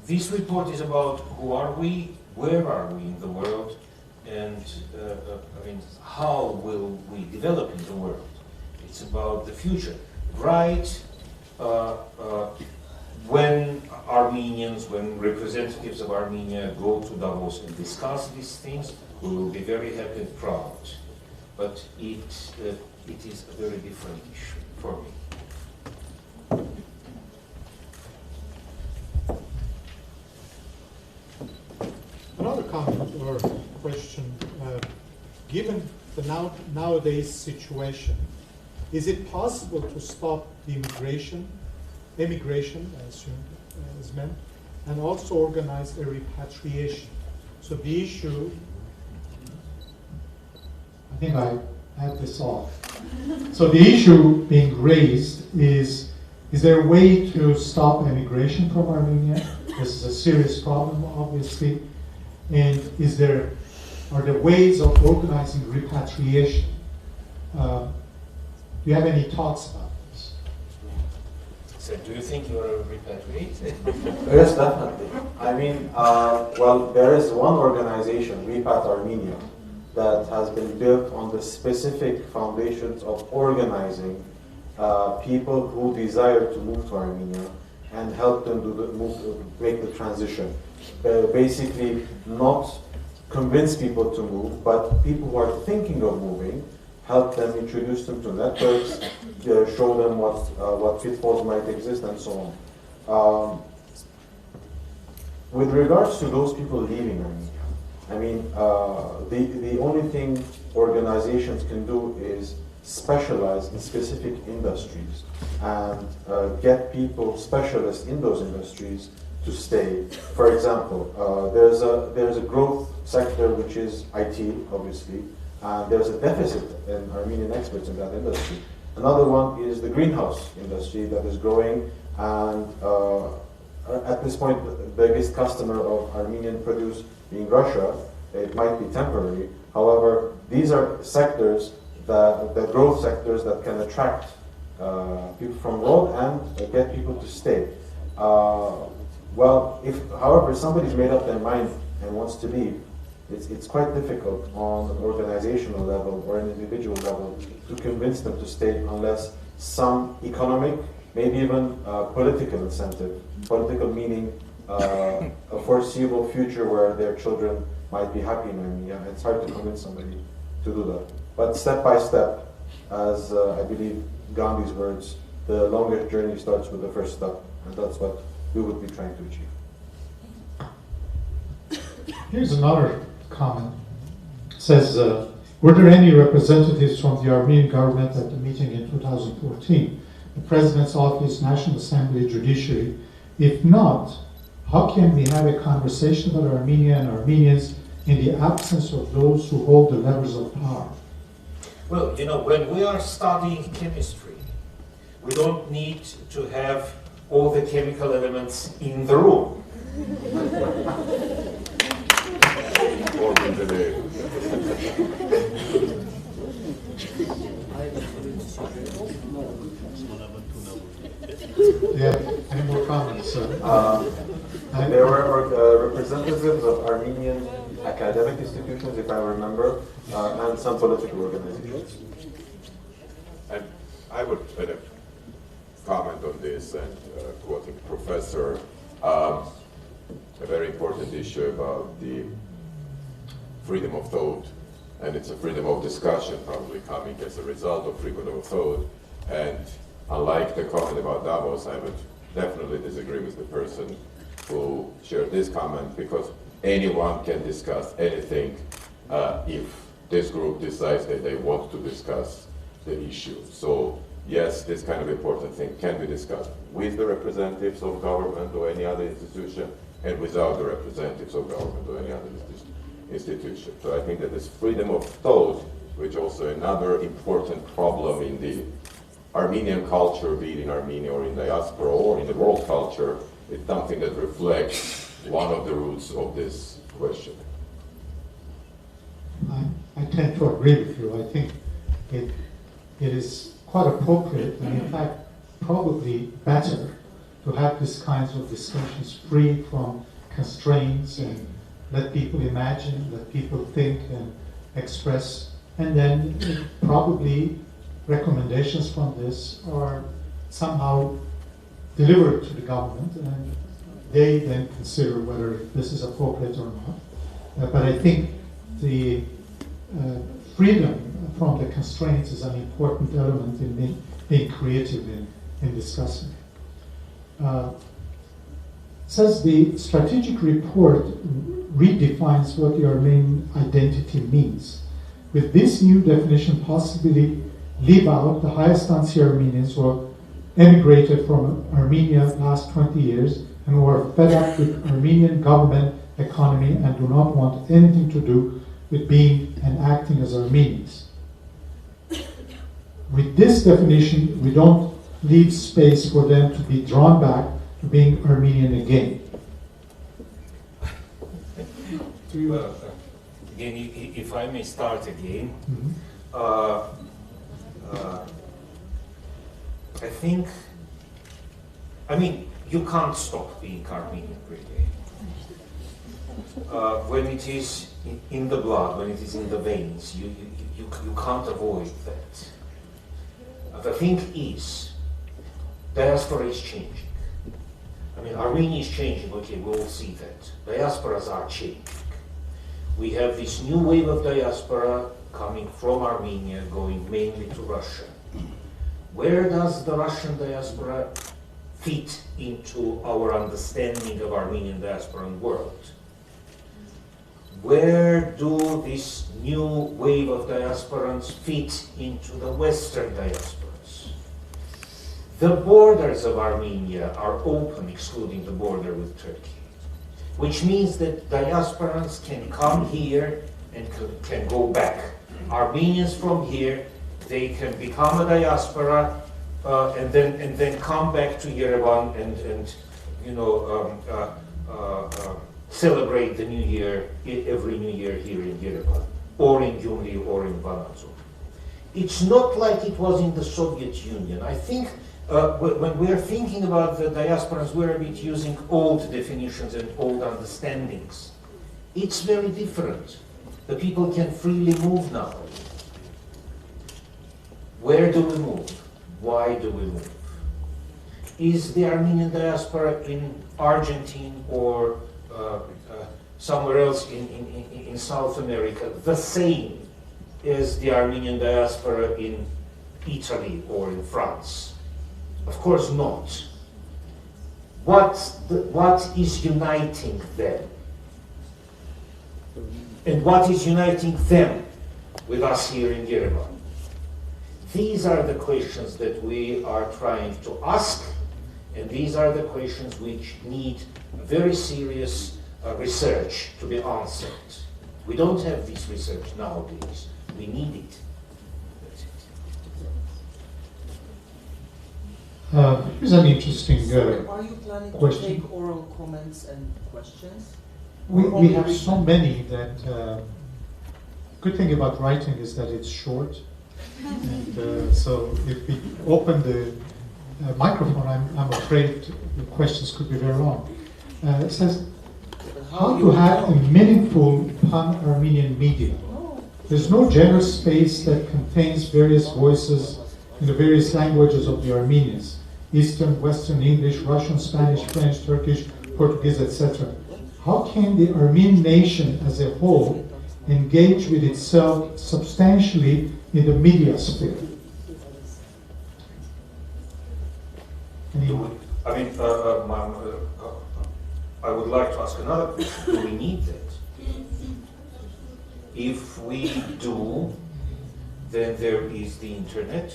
This report is about who are we, where are we in the world, and how will we develop in the world. It's about the future. Right, when Armenians, when representatives of Armenia go to Davos and discuss these things, we will be very happy and proud. But it is a very different issue for me. Another comment or question, given the nowadays situation, is it possible to stop the emigration, I assume is meant, and also organize a repatriation? So the issue, I think I had this off. So the issue being raised is there a way to stop immigration from Armenia? This is a serious problem, obviously. And are there ways of organizing repatriation? Do you have any thoughts about this? So do you think you are a repatriate? Yes, definitely. I mean, well, there is one organization, Repat Armenia, that has been built on the specific foundations of organizing people who desire to move to Armenia and help them make the transition. Basically, not convince people to move, but people who are thinking of moving, help them, introduce them to networks, show them what pitfalls might exist, and so on. With regards to those people leaving Armenia, I mean, the only thing organizations can do is specialize in specific industries and get people specialists in those industries to stay. For example, there's a growth sector which is IT, obviously, and there's a deficit in Armenian experts in that industry. Another one is the greenhouse industry that is growing, and at this point, the biggest customer of Armenian produce being Russia. It might be temporary. However, these are sectors, the growth sectors that can attract people from abroad and get people to stay. Well, however, somebody's made up their mind and wants to leave, it's quite difficult on an organizational level or an individual level to convince them to stay unless some economic, maybe even political incentive, political meaning a foreseeable future where their children might be happy in Armenia. It's hard to convince somebody to do that. But step by step, as I believe Gandhi's words, the longest journey starts with the first step, and that's what we would be trying to achieve. Here's another comment. It says, were there any representatives from the Armenian government at the meeting in 2014? the President's Office, National Assembly, Judiciary? If not, how can we have a conversation about Armenia and Armenians in the absence of those who hold the levers of power? Well, you know, when we are studying chemistry, we don't need to have all the chemical elements in the room. Or in the day. Yeah, any more comments? There were representatives of Armenian academic institutions, if I remember, and some political organizations. And I would comment on this and quoting Professor, a very important issue about the freedom of thought, and it's a freedom of discussion probably coming as a result of freedom of thought. And unlike the comment about Davos, I would definitely disagree with the person who shared this comment, because anyone can discuss anything if this group decides that they want to discuss the issue. So yes, this kind of important thing can be discussed with the representatives of government or any other institution, and without the representatives of government or any other institution. So I think that this freedom of thought, which also another important problem in the Armenian culture, be it in Armenia or in diaspora or in the world culture, is something that reflects one of the roots of this question. I tend to agree with you. I think it is quite appropriate, and in fact probably better, to have these kinds of discussions free from constraints and let people imagine, let people think and express, and then probably recommendations from this are somehow delivered to the government, and they then consider whether this is appropriate or not. But I think the freedom from the constraints is an important element in being creative in discussing. Says the strategic report redefines what the Armenian identity means. With this new definition, possibly leave out the highest Stansi Armenians who emigrated from Armenia last 20 years and who are fed up with Armenian government, economy, and do not want anything to do with being and acting as Armenians. With this definition, we don't leave space for them to be drawn back to being Armenian again. Well, again, if I may start again, I think, I mean, you can't stop being Armenian, really. When it is in the blood, when it is in the veins, you can't avoid that. The thing is, diaspora is changing. I mean, Armenia is changing, okay, we all see that. Diasporas are changing. We have this new wave of diaspora coming from Armenia, going mainly to Russia. Where does the Russian diaspora fit into our understanding of Armenian diaspora and world? Where do this new wave of diasporans fit into the Western diasporas? The borders of Armenia are open, excluding the border with Turkey, which means that diasporans can come here and can go back. Armenians from here, they can become a diaspora and then come back to Yerevan and celebrate the New Year, every New Year here in Yerevan, or in Gyumri, or in Banazov. It's not like it was in the Soviet Union. I think when we're thinking about the diasporans, we're a bit using old definitions and old understandings. It's very different. The people can freely move now. Where do we move? Why do we move? Is the Armenian diaspora in Argentina or somewhere else in South America the same as the Armenian diaspora in Italy or in France? Of course not. What is uniting them? And what is uniting them with us here in Yerevan? These are the questions that we are trying to ask, and these are the questions which need very serious research to be answered. We don't have this research nowadays. We need it. That's it. Here's an interesting Are you planning question. to take oral comments and questions? We have so many that good thing about writing is that it's short. And so if we open the microphone, I'm afraid the questions could be very long. It says, how to have a meaningful pan-Armenian media? There's no general space that contains various voices in the various languages of the Armenians: Eastern, Western, English, Russian, Spanish, French, Turkish, Portuguese, etc. How can the Armenian nation as a whole engage with itself substantially in the media sphere? I mean, I would like to ask another question. Do we need that? If we do, then there is the internet.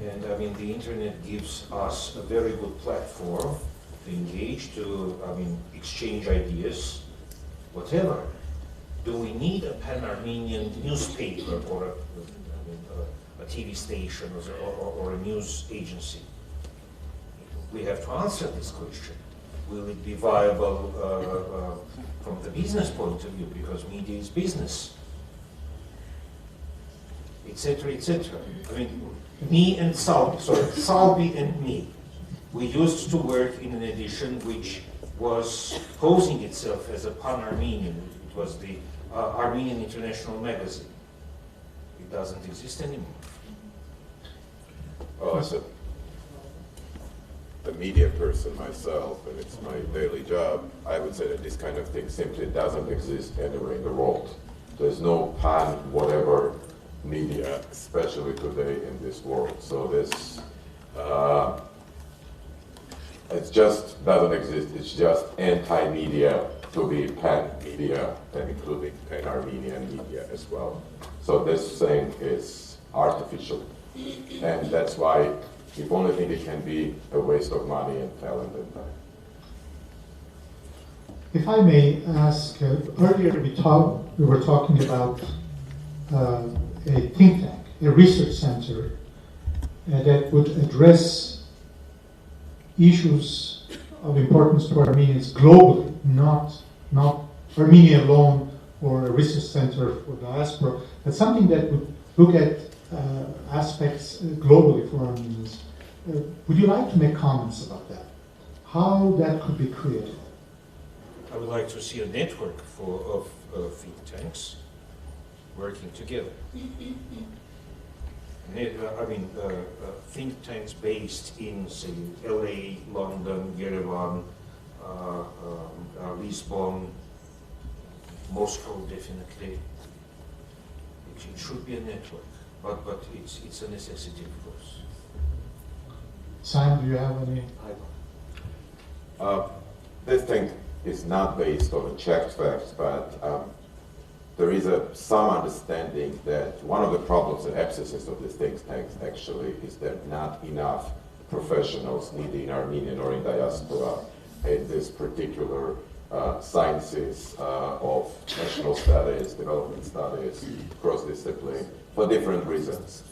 And I mean, the internet gives us a very good platform to engage, to, I mean, exchange ideas, whatever. Do we need a pan-Armenian newspaper or a TV station or a news agency? We have to answer this question. Will it be viable from the business point of view, because media is business, etc., etc. I mean, me and Salpi and me, we used to work in an edition which was posing itself as a pan-Armenian. It was the Armenian International Magazine. It doesn't exist anymore. Well, as a media person myself, and it's my daily job, I would say that this kind of thing simply doesn't exist anywhere in the world. There's no pan whatever media, especially today in this world. So this, it just doesn't exist. It's just anti-media to be pan-media, and including pan-Armenian media as well. So this thing is artificial, and that's why if only thing it can be a waste of money and talent and time. If I may ask, earlier we were talking about a think tank, a research center that would address issues of importance to Armenians globally, not Armenia alone or a research center for diaspora, but something that would look at aspects globally for Armenians. Would you like to make comments about that? How that could be created? I would like to see a network of think tanks working together. I mean, think tanks based in, say, LA, London, Yerevan, Lisbon, Moscow, definitely. It should be a network, but it's a necessity, of course. Sam, do you have any? This thing is not based on checked facts, but there is some understanding that one of the problems and abscesses of these think tanks actually is that not enough professionals needed in Armenian or in diaspora in this particular sciences of national studies, development studies, cross-discipline, for different reasons.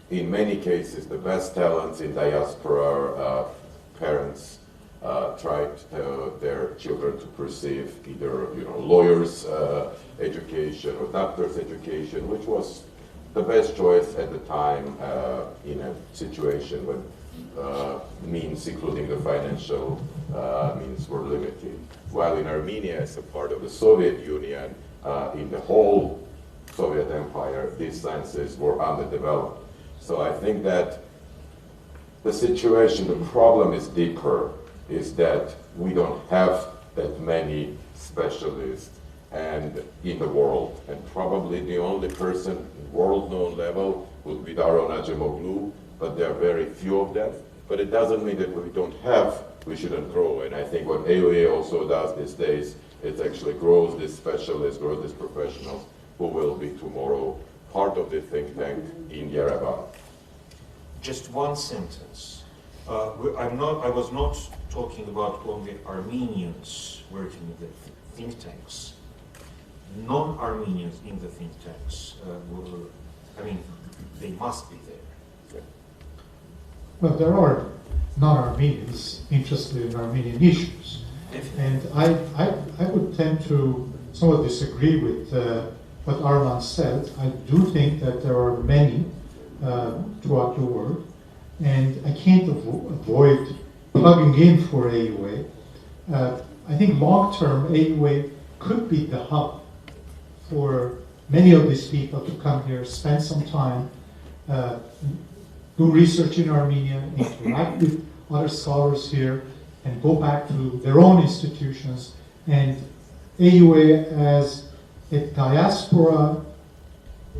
In many cases, the best talents in diaspora, parents tried their children to perceive either lawyers' education or doctor's education, which was the best choice at the time in a situation when means, including the financial means, were limited. While in Armenia, as a part of the Soviet Union, in the whole Soviet Empire, these sciences were underdeveloped. So I think that the situation, the problem is deeper, is that we don't have that many specialists and in the world. And probably the only person world-known level would be Daron Acemoglu, but there are very few of them. But it doesn't mean that we don't have, we shouldn't grow. And I think what AOA also does these days, it actually grows these specialists, grows these professionals who will be tomorrow part of the think tank in Yerevan. Just one sentence. I was not talking about only Armenians working in the think tanks. Non-Armenians in the think tanks they must be there. Well, there are non-Armenians interested in Armenian issues. And I would tend to somewhat disagree with what Arman said. I do think that there are many throughout the world, and I can't avoid plugging in for AUA. I think long-term AUA could be the hub for many of these people to come here, spend some time, do research in Armenia, interact with other scholars here, and go back to their own institutions. And AUA as a diaspora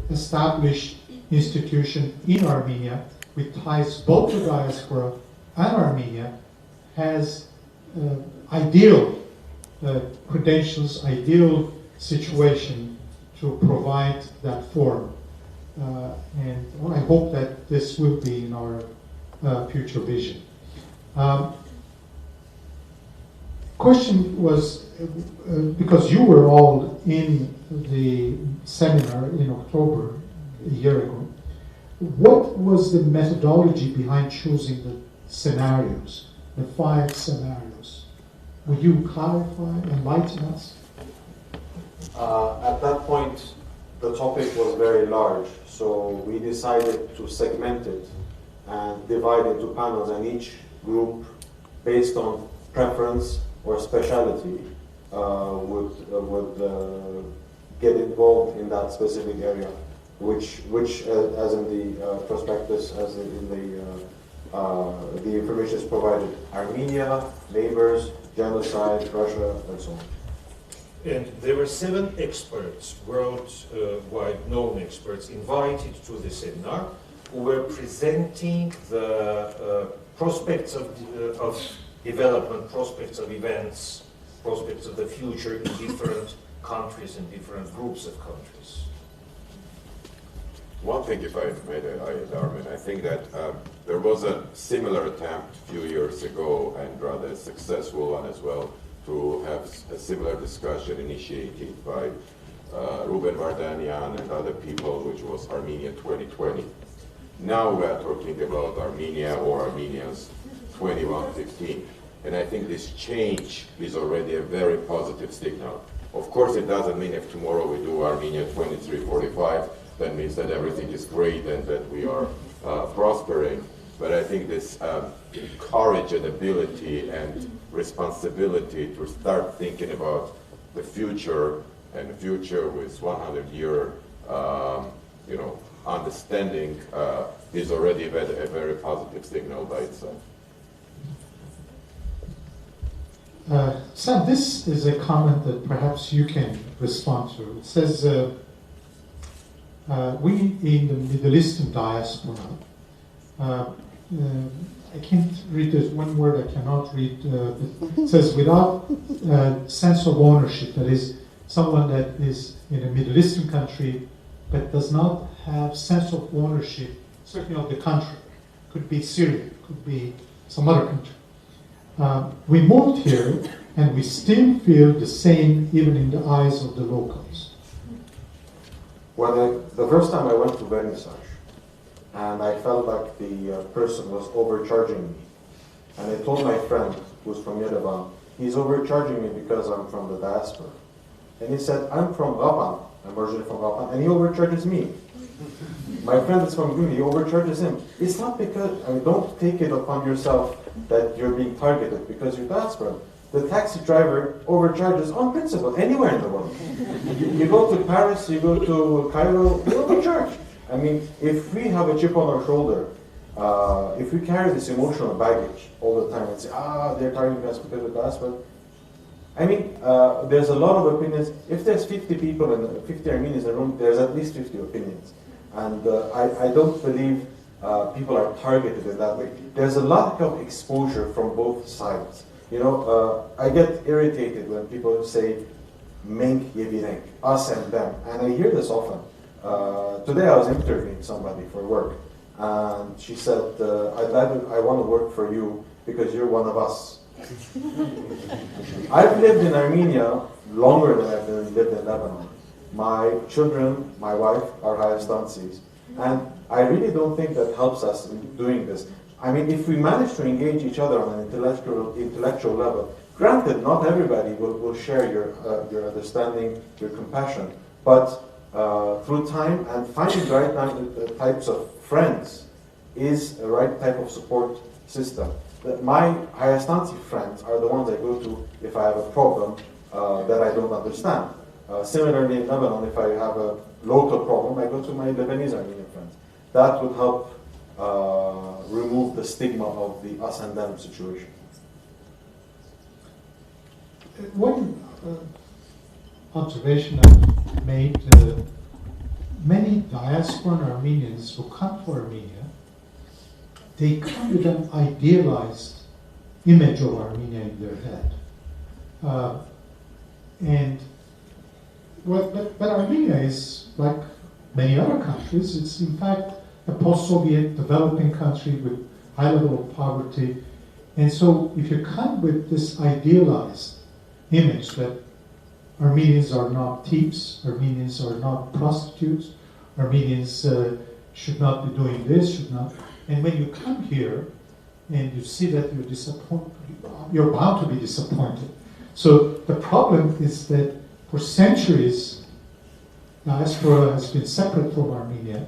established institution in Armenia with ties both to diaspora and Armenia has ideal credentials, ideal situation to provide that forum. And I hope that this will be in our future vision. Question was, because you were all in the seminar in October a year ago, what was the methodology behind choosing the scenarios, the 5 scenarios? Would you clarify, enlighten us? At that point, the topic was very large, so we decided to segment it and divide into panels, and each group, based on preference or speciality, would get involved in that specific area, which as in the prospectus, as in the information is provided: Armenia, neighbors, genocide, Russia, and so on. And there were 7 experts, worldwide known experts, invited to the seminar, who were presenting the prospects of development, prospects of events, prospects of the future in different countries and different groups of countries. One thing, if I may add, Armen, I think that there was a similar attempt a few years ago, and rather a successful one as well, to have a similar discussion initiated by Ruben Vardanian and other people, which was Armenia 2020. Now we are talking about Armenia or Armenians 2115. And I think this change is already a very positive signal. Of course, it doesn't mean if tomorrow we do Armenia 2345, that means that everything is great and that we are prospering. But I think this courage and ability and responsibility to start thinking about the future, and the future with 100-year understanding is already a very positive signal by itself. Sam, this is a comment that perhaps you can respond to. It says, we in the Middle Eastern diaspora, I can't read this one word, I cannot read, it says without sense of ownership, that is someone that is in a Middle Eastern country but does not have sense of ownership, certainly of the country. Could be Syria, could be some other country. We moved here and we still feel the same even in the eyes of the locals. Well, the first time I went to Vernissage, and I felt like the person was overcharging me. And I told my friend, who's from Yerevan, he's overcharging me because I'm from the diaspora. And he said, I'm from Raffy, I'm originally from Raffy, and he overcharges me. My friend is from Grigoryan, he overcharges him. It's not because, don't take it upon yourself that you're being targeted because you're diaspora. The taxi driver overcharges on principle anywhere in the world. You go to Paris, you go to Cairo, you overcharge. I mean, if we have a chip on our shoulder, if we carry this emotional baggage all the time and say, they're targeting us because of diaspora. I mean, there's a lot of opinions. If there's 50 people and 50 Armenians in the room, there's at least 50 opinions. And I don't believe people are targeted in that way. There's a lack of exposure from both sides. I get irritated when people say, Menk Yevirenk, us and them. And I hear this often. Today I was interviewing somebody for work, and she said, I want to work for you because you're one of us. I've lived in Armenia longer than I've lived in Lebanon. My children, my wife are Hayastansis, and I really don't think that helps us in doing this. I mean, if we manage to engage each other on an intellectual level, granted, not everybody will share your understanding, your compassion, but through time and finding the right types of friends is a right type of support system. My Hayastansi friends are the ones I go to if I have a problem that I don't understand. Similarly, in Lebanon, if I have a local problem, I go to my Lebanese Armenian friends. That would help remove the stigma of the us and them situation. One observation I've made, many diasporan Armenians who come to Armenia, they come with an idealized image of Armenia in their head. But Armenia is like many other countries. It's in fact a post-Soviet developing country with high level of poverty. And so if you come with this idealized image that Armenians are not thieves, Armenians are not prostitutes, Armenians should not be doing this, should not. And when you come here and you see that you're disappointed, you're bound to be disappointed. So the problem is that for centuries, diaspora has been separate from Armenia,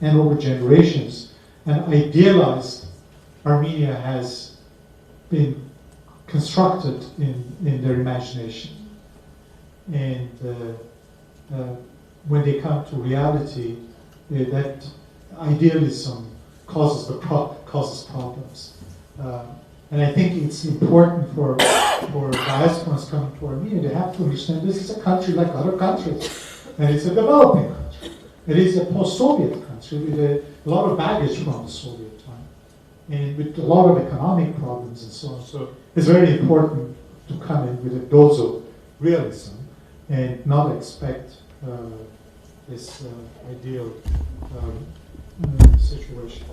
and over generations, an idealized Armenia has been constructed in their imagination. And when they come to reality, that idealism causes problems. And I think it's important for diasporans coming to Armenia, they have to understand this is a country like other countries, and it's a developing country. It is a post-Soviet country with a lot of baggage from the Soviet time, and with a lot of economic problems and so on. So it's very important to come in with a dose of realism and not expect this ideal situation.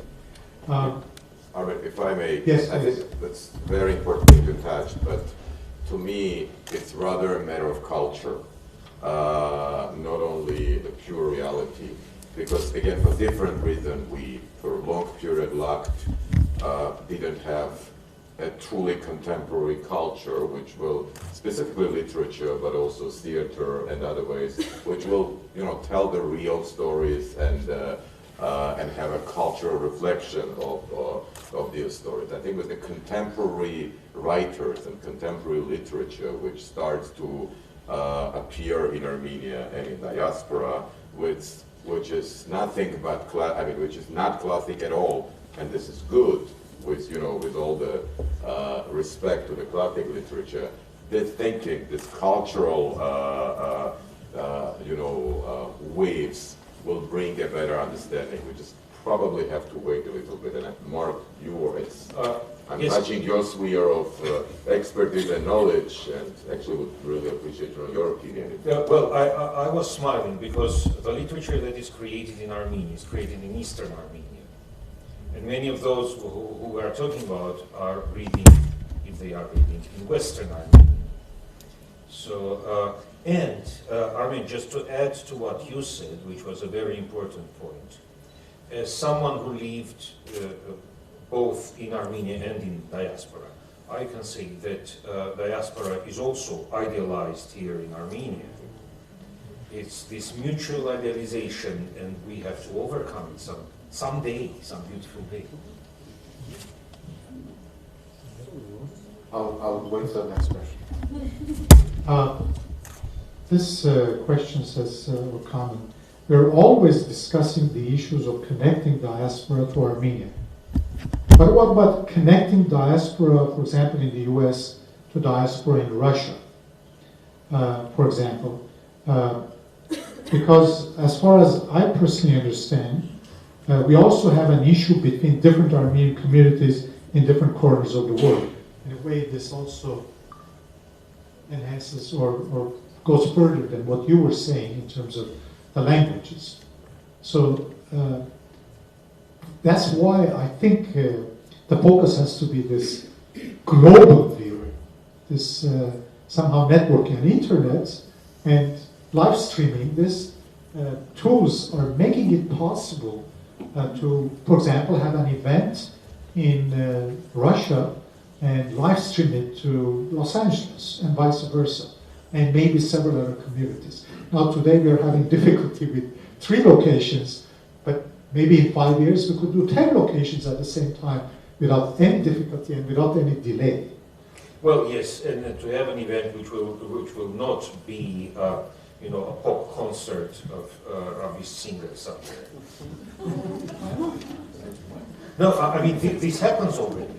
Armen, if I may, yes, I think that's a very important thing to touch, but to me, it's rather a matter of culture, not only the pure reality, because again, for different reasons, we, for a long period, didn't have a truly contemporary culture, which will, specifically literature, but also theater and other ways, which will, tell the real stories and have a cultural reflection of these stories. I think with the contemporary writers and contemporary literature, which starts to appear in Armenia and in diaspora, which is nothing but which is not classic at all, and this is good. With all the respect to the classic literature, this thinking, this cultural, waves will bring a better understanding. We just probably have to wait a little bit. And Mark, I'm yes. touching your sphere of expertise and knowledge, and actually would really appreciate your opinion. Yeah, well, I was smiling because the literature that is created in Armenia is created in Eastern Armenia. And many of those who we are talking about are reading, if they are reading, in Western Armenia. So, Armen, just to add to what you said, which was a very important point, as someone who lived both in Armenia and in diaspora, I can say that diaspora is also idealized here in Armenia. It's this mutual idealization, and we have to overcome it someday, some beautiful day. I'll wait for the next question. This question says, or comment, we're always discussing the issues of connecting diaspora to Armenia. But what about connecting diaspora, for example, in the US to diaspora in Russia, for example? Because as far as I personally understand, we also have an issue between different Armenian communities in different corners of the world. In a way, this also enhances or goes further than what you were saying in terms of the languages. So that's why I think the focus has to be this global view, this somehow networking and internet and live streaming. These tools are making it possible to, for example, have an event in Russia and live stream it to Los Angeles and vice versa, and maybe several other communities. Now today we are having difficulty with 3 locations, but maybe in 5 years we could do 10 locations at the same time without any difficulty and without any delay. Well, yes, and to have an event which will not be, you know, a pop concert of Raffy singers up there. No, I mean this happens already.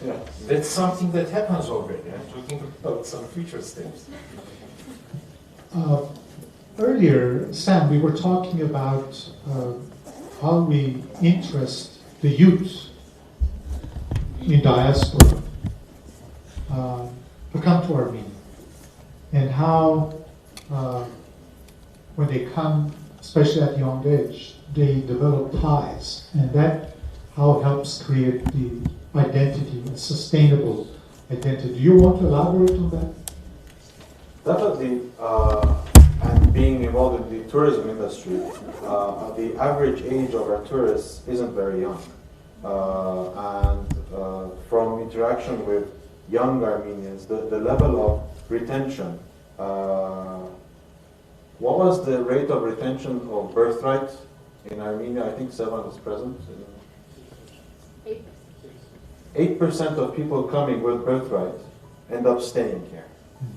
Yeah, that's something that happens already. I'm talking about some future steps. Earlier, Sam, we were talking about how we interest the youth in diaspora to come to Armenia, and how when they come, especially at young age, they develop ties, and that how it helps create the identity, a sustainable identity. Do you want to elaborate on that? Definitely, and being involved in the tourism industry, the average age of our tourists isn't very young. From interaction with young Armenians, the level of retention, what was the rate of retention of birthright in Armenia? I think 7 is present. 8% of people coming with birthright end up staying here.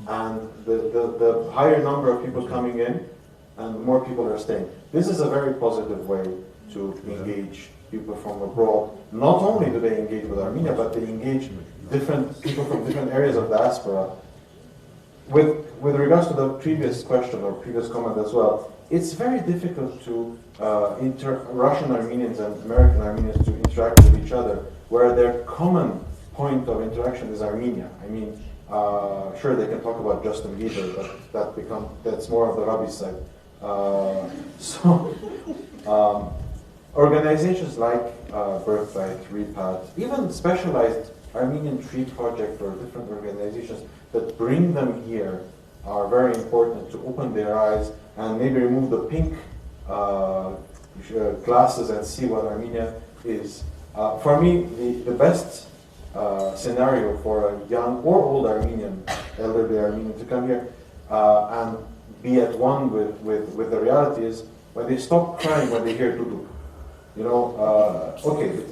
And the higher number of people coming in, and more people are staying. This is a very positive way to engage people from abroad. Not only do they engage with Armenia, but they engage different people from different areas of diaspora. With regards to the previous question or previous comment as well, it's very difficult to Russian Armenians and American Armenians to interact with each other, where their common point of interaction is Armenia. I mean, sure, they can talk about Justin Bieber, but that's more of the Raffy side. Organizations like Birthright, Repat, even specialized Armenian Tree Project or different organizations that bring them here are very important to open their eyes and maybe remove the pink glasses and see what Armenia is. For me, the best scenario for a young or old Armenian, elderly Armenian to come here and be at one with the reality is when they stop crying when they hear Dudu. You know, okay,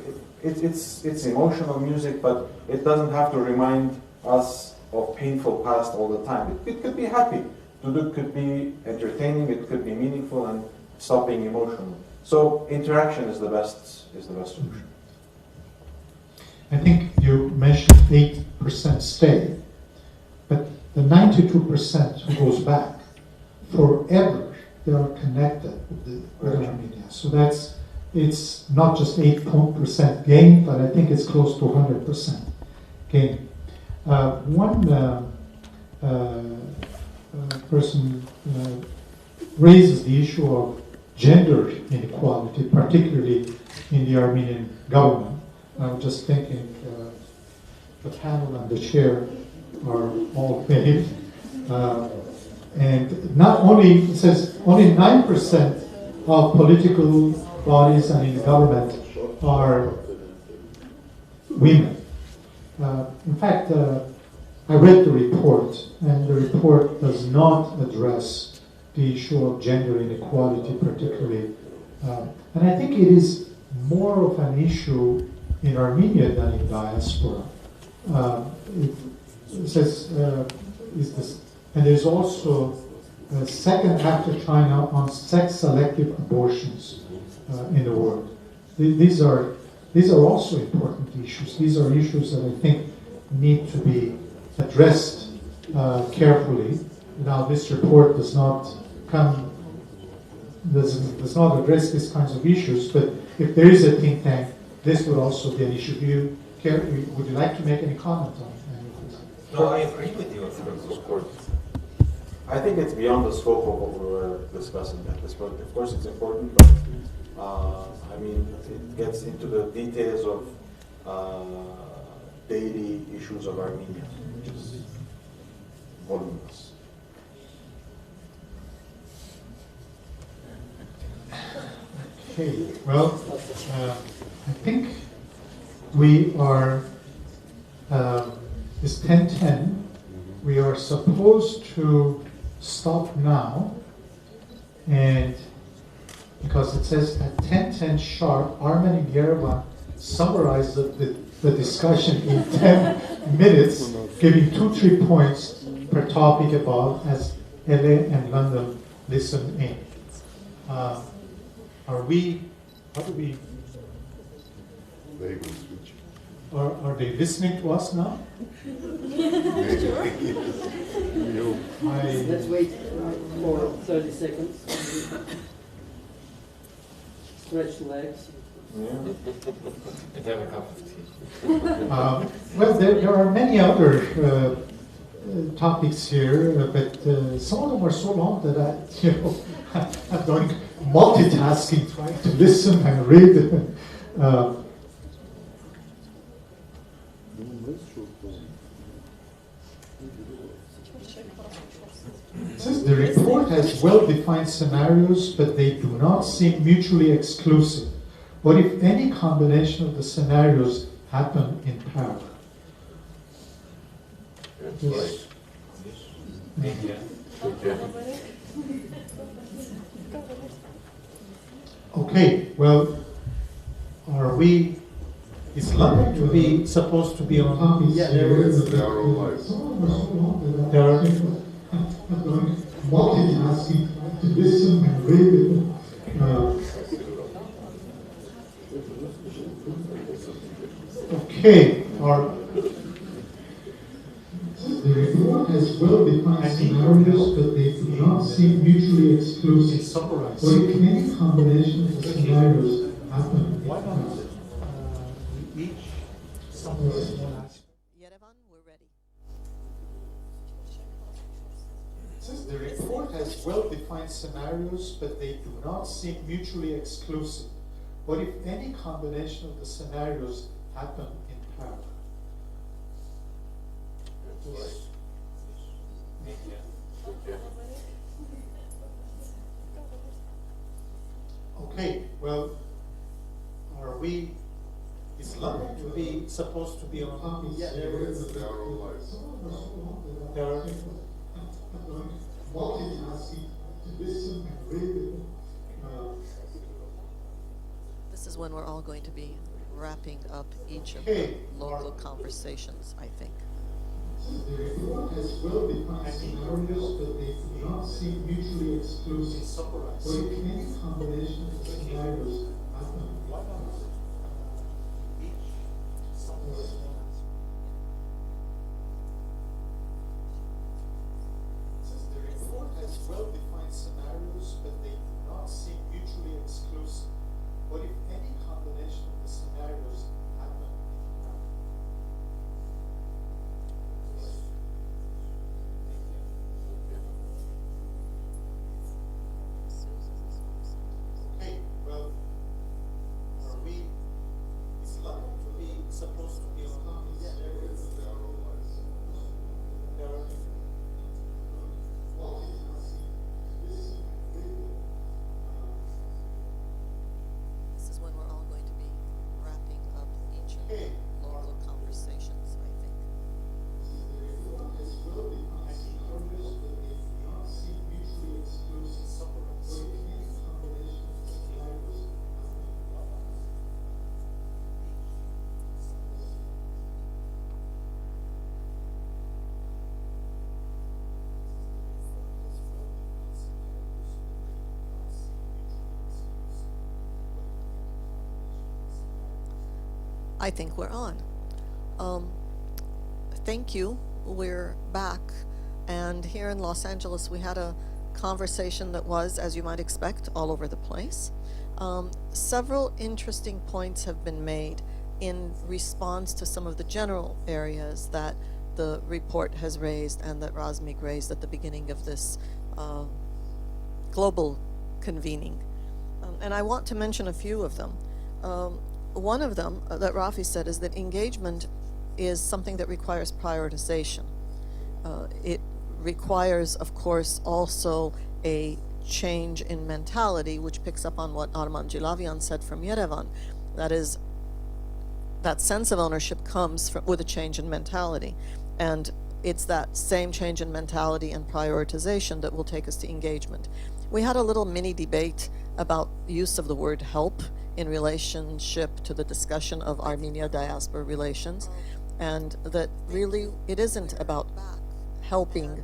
it's emotional music, but it doesn't have to remind us of painful past all the time. It could be happy. Dudu could be entertaining, it could be meaningful, and stop being emotional. So interaction is the best solution. I think you mentioned 8% stay, but the 92% who goes back, forever they are connected with Armenia. So it's not just 8% gain, but I think it's close to 100% gain. One person raises the issue of gender inequality, particularly in the Armenian government. I'm just thinking the panel and the chair are all male. And not only, it says only 9% of political bodies and in the government are women. In fact, I read the report, and the report does not address the issue of gender inequality particularly. And I think it is more of an issue in Armenia than in diaspora. It says, and there's also a second after China on sex-selective abortions in the world. These are also important issues. These are issues that I think need to be addressed carefully. Now, this report does not address these kinds of issues, but if there is a think tank, this would also be an issue. Would you like to make any comment on any of this? No, I agree with you, of course. I think it's beyond the scope of what we were discussing at this point. Of course, it's important, but I mean, it gets into the details of daily issues of Armenia, which is voluminous. Okay, well, I think we are, it's 10:10. We are supposed to stop now, and because it says at 10:10 sharp, Armen and Yerevan summarized the discussion in 10 minutes, giving 2-3 points per topic above as LA and London listen in. Are we, how do we, are they listening to us now? Let's wait for 30 seconds. Stretch the legs. And have a cup of tea. Well, there are many other topics here, but some of them are so long that I'm doing multitasking, trying to listen and read. It says the report has well-defined scenarios, but they do not seem mutually exclusive. What if any combination of the scenarios happen in parallel? Yes. Okay, well, are we, is London to be supposed to be on topics? Yeah, there is. There are multitasking to listen and read. Okay, the report has well-defined scenarios, but they do not seem mutually exclusive. Summarize. Or if any combination of the scenarios happen. Why not each summarize one aspect? Yerevan, we're ready. It says the report has well-defined scenarios, but they do not seem mutually exclusive. What if any combination of the scenarios happen in parallel? Okay, well, are we, is London to be supposed to be on topics? Yeah, there is. There are multitasking to listen and read. This is when we're all going to be wrapping up each of the Okay. local conversations, I think. The report has well-defined scenarios, but they do not seem mutually exclusive. Summarize. Or if any combination of the scenarios happen. Why not each summarize one aspect? It says the report has well-defined scenarios, but they do not seem mutually exclusive. What if any combination of the scenarios happen in parallel? Okay, well, are we, is London to be supposed to be on topics? Yeah, there is. There are This is when we're all going to be wrapping up each of the local conversations, I think. The report has well-defined scenarios, but they do not seem mutually exclusive. Summarize. Or if any combination of scenarios happen. I think we're on. Thank you. We're back. And here in Los Angeles, we had a conversation that was, as you might expect, all over the place. Several interesting points have been made in response to some of the general areas that the report has raised and that Razmik raised at the beginning of this global convening. And I want to mention a few of them. One of them that Raffy said is that engagement is something that requires prioritization. It requires, of course, also a change in mentality, which picks up on what Arman Jilavyan said from Yerevan. That is, that sense of ownership comes with a change in mentality. And it's that same change in mentality and prioritization that will take us to engagement. We had a little mini debate about the use of the word help in relationship to the discussion of Armenia diaspora relations, and that really it isn't about helping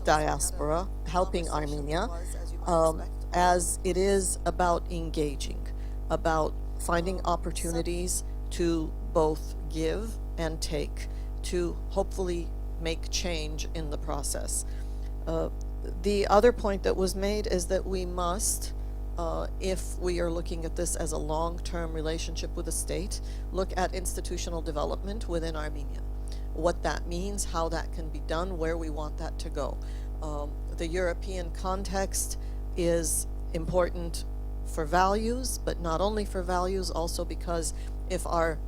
diaspora, helping Armenia, as it is about engaging, about finding opportunities to both give and take, to hopefully make change in the process. The other point that was made is that we must, if we are looking at this as a long-term relationship with the state, look at institutional development within Armenia. What that means, how that can be done, where we want that to go. The European context is important for values, but not only for values, also because if our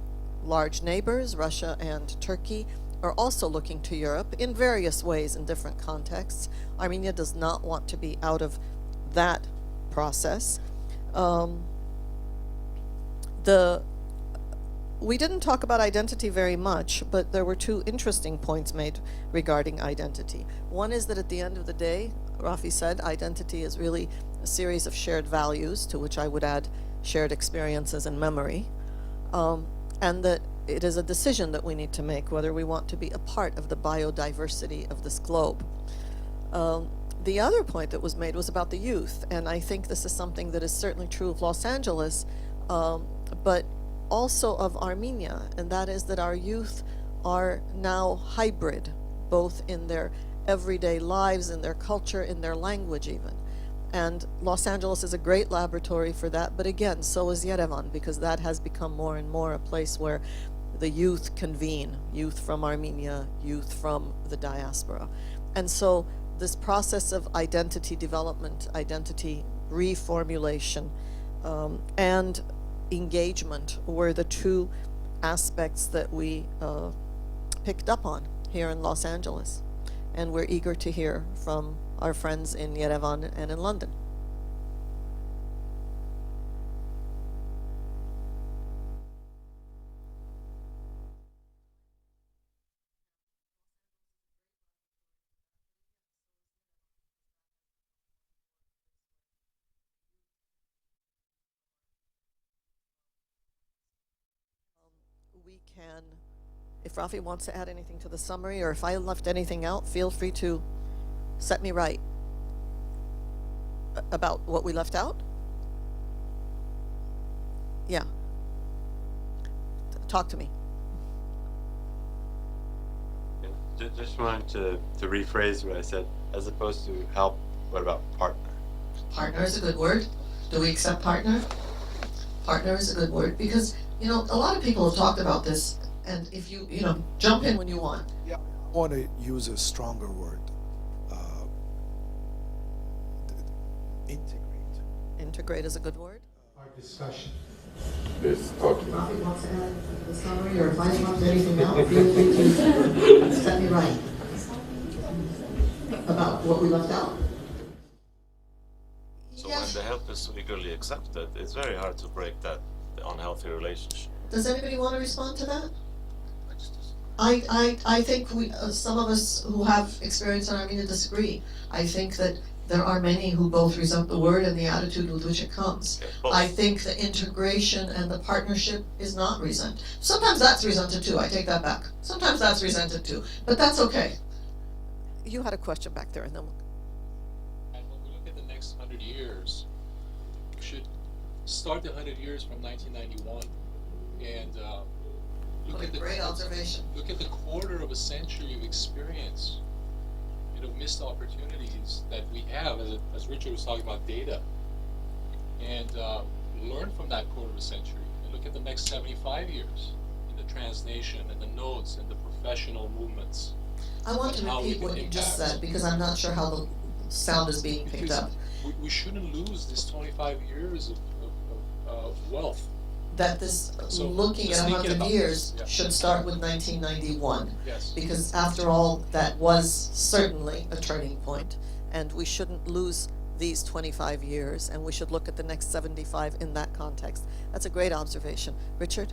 large neighbors, Russia and Turkey, are also looking to Europe in various ways in different contexts, Armenia does not want to be out of that process. We didn't talk about identity very much, but there were two interesting points made regarding identity. One is that at the end of the day, Raffy said, identity is really a series of shared values, to which I would add shared experiences and memory, and that it is a decision that we need to make whether we want to be a part of the biodiversity of this globe. The other point that was made was about the youth, and I think this is something that is certainly true of Los Angeles, but also of Armenia, and that is that our youth are now hybrid, both in their everyday lives, in their culture, in their language even. And Los Angeles is a great laboratory for that, but again, so is Yerevan, because that has become more and more a place where the youth convene, youth from Armenia, youth from the diaspora. And so this process of identity development, identity reformulation, and engagement were the two aspects that we picked up on here in Los Angeles. And we're eager to hear from our friends in Yerevan and in London. We can, if Raffy wants to add anything to the summary, or if I left anything out, feel free to set me right about what we left out. Yeah. Talk to me. Yeah, just wanted to rephrase what I said. As opposed to help, what about partner? Partner is a good word. Do we accept partner? Partner is a good word because, you know, a lot of people have talked about this, and if you jump in when you want. Yeah, I want to use a stronger word. Integrate. Integrate is a good word. Our discussion. This talking. Raffy wants to add the summary, or if I want anything out, feel free to set me right about what we left out. So Yes. when the help is eagerly accepted, it's very hard to break that unhealthy relationship. Does anybody want to respond to that? I think we, some of us who have experience in Armenia disagree. I think that there are many who both resent the word and the attitude with which it comes. Yeah, I think the integration and the partnership is not resented. Sometimes that's resented too, I take that back. Sometimes that's resented too, but that's okay. You had a question back there, and then And when we look at the next 100 years, we should start the 100 years from 1991 and look at the Great observation. Look at the quarter of a century of experience, missed opportunities that we have, as Richard was talking about data, and learn from that quarter of a century and look at the next 75 years. the transnation and the nodes and the professional movements. I want to and how we repeat can what you just impact. said because I'm not sure how the sound is being picked Because up. we shouldn't lose this 25 years of wealth. That this So, looking just at thinking 100 about years this, yeah. should start with 1991. Yes. Because after all, that was certainly a turning point, and we shouldn't lose these 25 years, and we should look at the next 75 in that context. That's a great observation. Richard?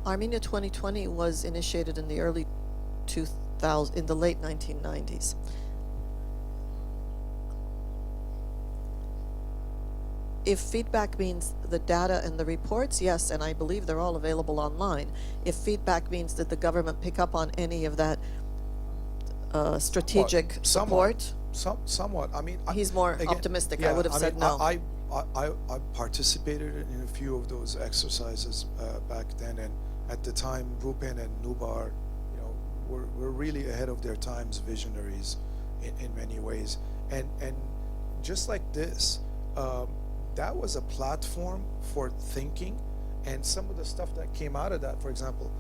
Armenia 2020 was initiated in the early 2000s, in the late 1990s. If feedback means the data and the reports, yes, and I believe they're all available online. If feedback means that the government pick up on any of that strategic support, somewhat. I mean, he's more again, optimistic. yeah, I would have said no. I participated in a few of those exercises back then, and at the time, Rupen and Nubar, you know, were really ahead of their times, visionaries in many ways, and just like this. That was a platform for thinking, and some of the stuff that came out of that, for example,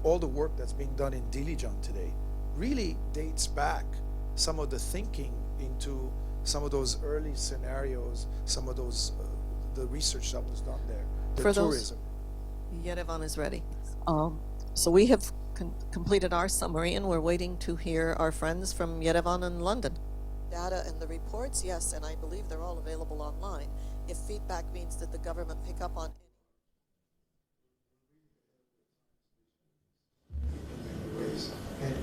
all the work that's being done in Dilijan today, really dates back some of the thinking into some of those early scenarios, some of those the research that was done there. For tourism. Yerevan is ready. So we have completed our summary, and we're waiting to hear our friends from Yerevan and London. Data and the reports, yes, and I believe they're all available online. If feedback means that the government pick up on ways. And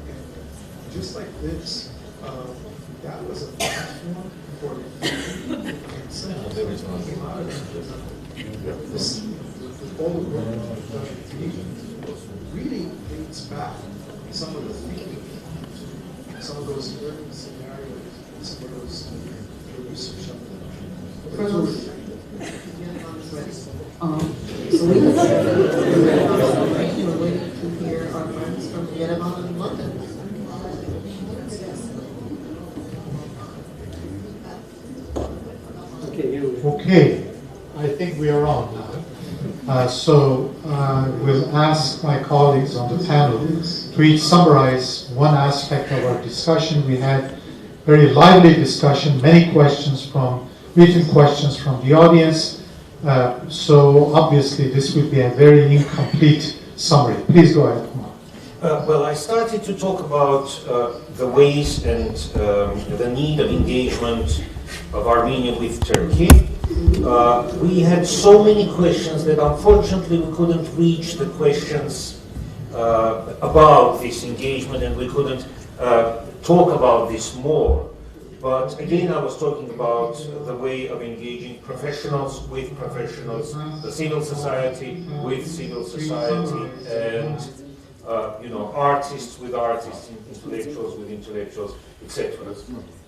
just like this, that was a platform for came out of this, all the work that really dates back some of the thinking, some of those early scenarios. Some of those research. So we we're waiting to hear our friends from Yerevan and London. Okay, I think we are on now. So we'll ask my colleagues on the panel to each summarize one aspect of our discussion. We had very lively discussion, many questions written questions from the audience. So obviously this would be a very incomplete summary. Please go ahead, Kumar. Well, I started to talk about the ways and the need of engagement of Armenia with Turkey. We had so many questions that unfortunately we couldn't reach the questions about this engagement, and we couldn't talk about this more. But again, I was talking about the way of engaging professionals with professionals, the civil society with civil society, and artists with artists, intellectuals with intellectuals, etc.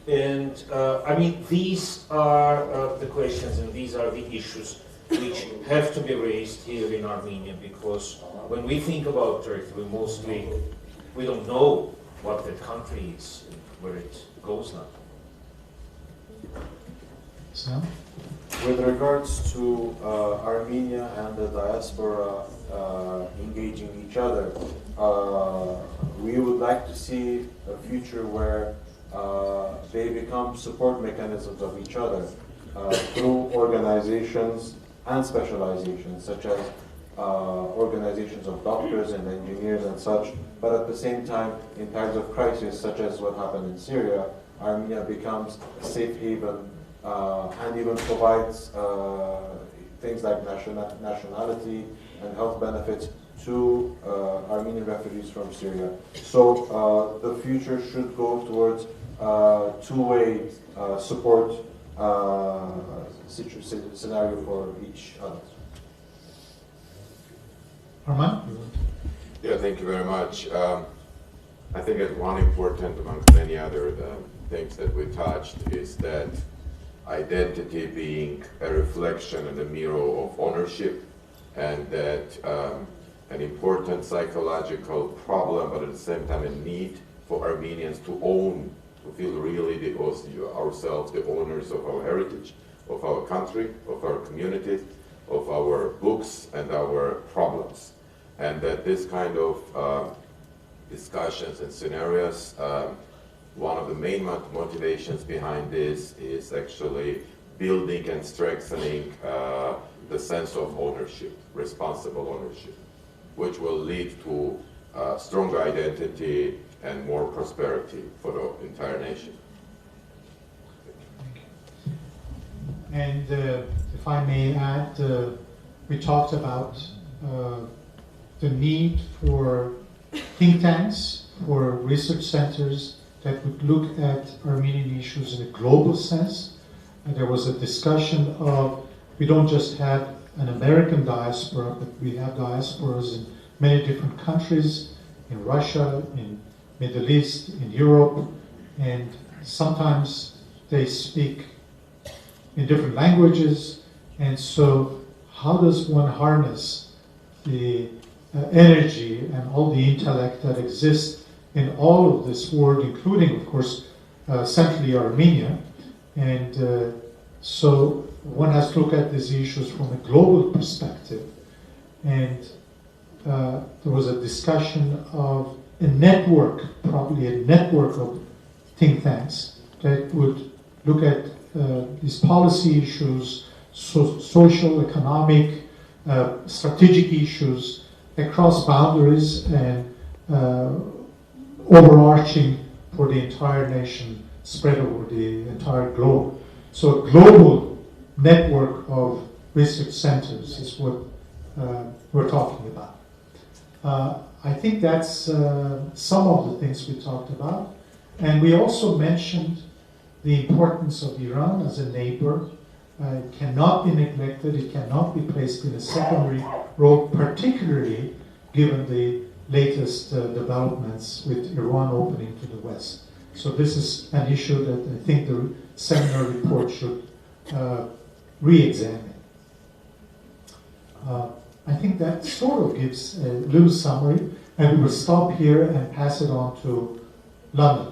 And I mean, these are the questions and these are the issues which have to be raised here in Armenia, because when we think about Turkey, we don't know what that country is, where it goes now. Sam? With regards to Armenia and the diaspora engaging each other, we would like to see a future where they become support mechanisms of each other through organizations and specializations, such as organizations of doctors and engineers and such, but at the same time, in times of crisis, such as what happened in Syria, Armenia becomes a safe haven and even provides things like nationality and health benefits to Armenian refugees from Syria. So the future should go towards two-way support scenario for each other. Arman? Yeah, thank you very much. I think that one important amongst many other things that we touched is that identity being a reflection and a mirror of ownership, and that an important psychological problem, but at the same time a need for Armenians to own, to feel really ourselves the owners of our heritage, of our country, of our communities, of our books and our problems. And that this kind of discussions and scenarios, one of the main motivations behind this is actually building and strengthening the sense of ownership, responsible ownership, which will lead to stronger identity and more prosperity for the entire nation. And if I may add, we talked about the need for think tanks, for research centers that would look at Armenian issues in a global sense. And there was a discussion of, we don't just have an American diaspora, but we have diasporas in many different countries, in Russia, in Middle East, in Europe, and sometimes they speak in different languages. And so how does one harness the energy and all the intellect that exists in all of this world, including, of course, centrally Armenia? And so one has to look at these issues from a global perspective. And there was a discussion of a network, probably a network of think tanks that would look at these policy issues, social, economic, strategic issues across boundaries and overarching for the entire nation, spread over the entire globe. So a global network of research centers is what we're talking about. I think that's some of the things we talked about. And we also mentioned the importance of Iran as a neighbor. It cannot be neglected, it cannot be placed in a secondary role, particularly given the latest developments with Iran opening to the West. So this is an issue that I think the seminar report should re-examine. I think that sort of gives a little summary, and we will stop here and pass it on to London.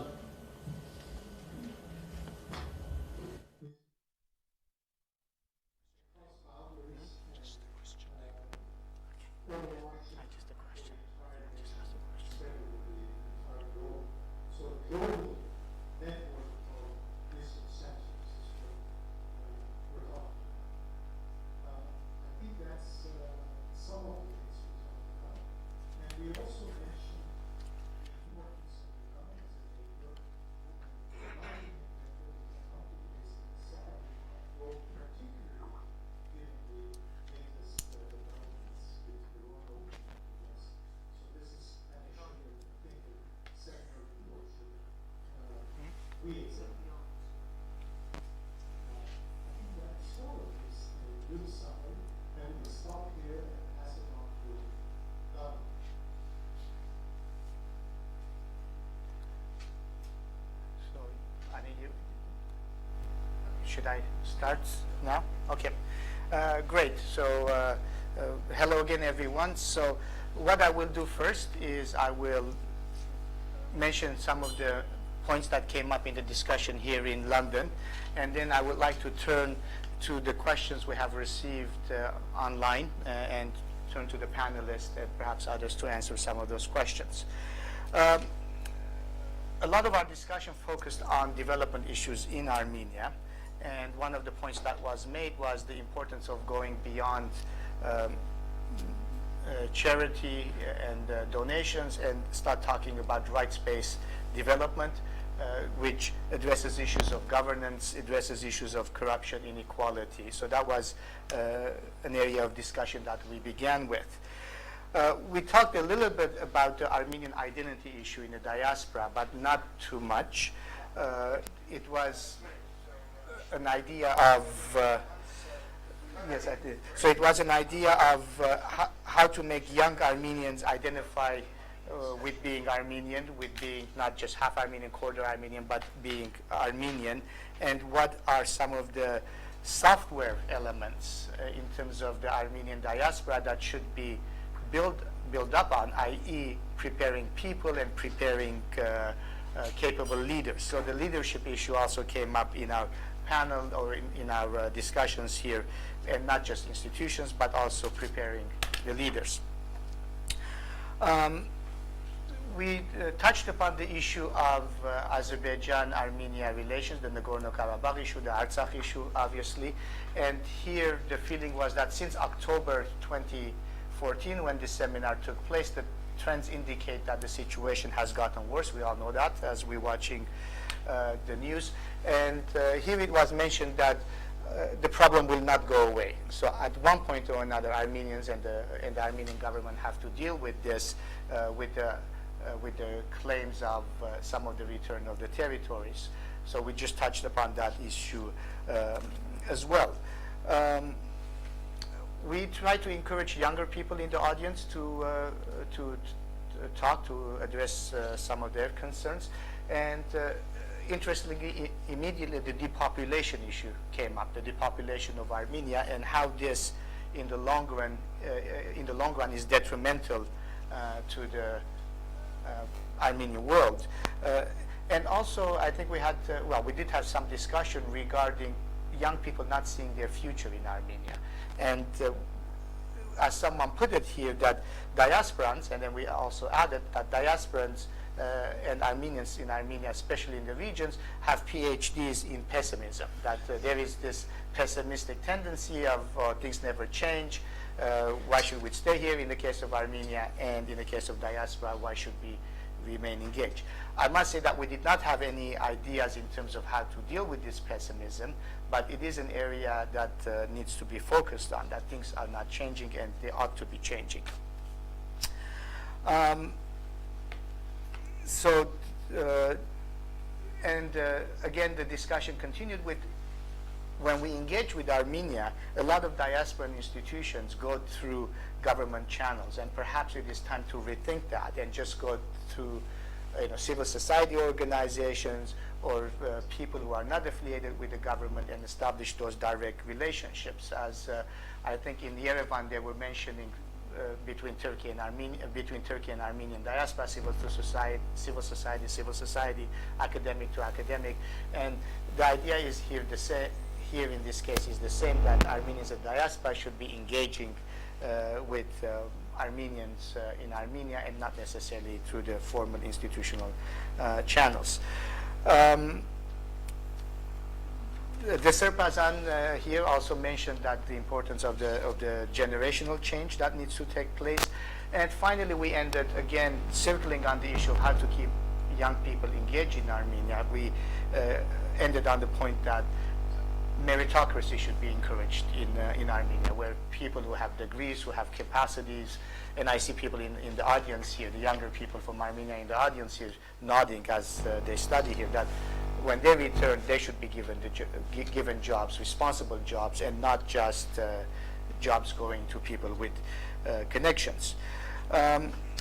Should I start now? Okay, great. So hello again, everyone. So what I will do first is I will mention some of the points that came up in the discussion here in London, and then I would like to turn to the questions we have received online and turn to the panelists and perhaps others to answer some of those questions. A lot of our discussion focused on development issues in Armenia. And one of the points that was made was the importance of going beyond charity and donations and start talking about rights-based development, which addresses issues of governance, addresses issues of corruption, inequality. So that was an area of discussion that we began with. We talked a little bit about the Armenian identity issue in the diaspora, but not too much. It was an idea of, yes, I did. So it was an idea of how to make young Armenians identify with being Armenian, with being not just half Armenian, quarter Armenian, but being Armenian, and what are some of the software elements in terms of the Armenian diaspora that should be built build up on, i.e. preparing people and preparing capable leaders. So the leadership issue also came up in our panel or in our discussions here, and not just institutions, but also preparing the leaders. We touched upon the issue of Azerbaijan-Armenia relations, the Nagorno-Karabakh issue, the Artsakh issue, obviously. And here the feeling was that since October 2014, when this seminar took place, the trends indicate that the situation has gotten worse. We all know that as we're watching the news. And here it was mentioned that the problem will not go away. So at one point or another, Armenians and the Armenian government have to deal with this, with the claims of some of the return of the territories. So we just touched upon that issue as well. We try to encourage younger people in the audience to talk, to address some of their concerns. And interestingly, immediately the depopulation issue came up, the depopulation of Armenia, and how this, in the long run, is detrimental to the Armenian world. And also, I think we had, we did have some discussion regarding young people not seeing their future in Armenia. And as someone put it here, that diasporans, and then we also added that diasporans and Armenians in Armenia, especially in the regions, have PhDs in pessimism, that there is this pessimistic tendency of things never change, why should we stay here in the case of Armenia, and in the case of diaspora, why should we remain engaged? I must say that we did not have any ideas in terms of how to deal with this pessimism, but it is an area that needs to be focused on, that things are not changing and they ought to be changing. Again, the discussion continued with, when we engage with Armenia, a lot of diasporan institutions go through government channels, and perhaps it is time to rethink that and just go through civil society organizations or people who are not affiliated with the government and establish those direct relationships. As I think in Yerevan they were mentioning between Turkey and Armenian diaspora, civil society, academic to academic, and the idea is here in this case is the same, that Armenians and diaspora should be engaging with Armenians in Armenia and not necessarily through the formal institutional channels. The Serpazan here also mentioned that the importance of the generational change that needs to take place. And finally, we ended again circling on the issue of how to keep young people engaged in Armenia. We ended on the point that meritocracy should be encouraged in Armenia, where people who have degrees, who have capacities, and I see people in the audience here, the younger people from Armenia in the audience here nodding as they study here, that when they return, they should be given jobs, responsible jobs, and not just jobs going to people with connections.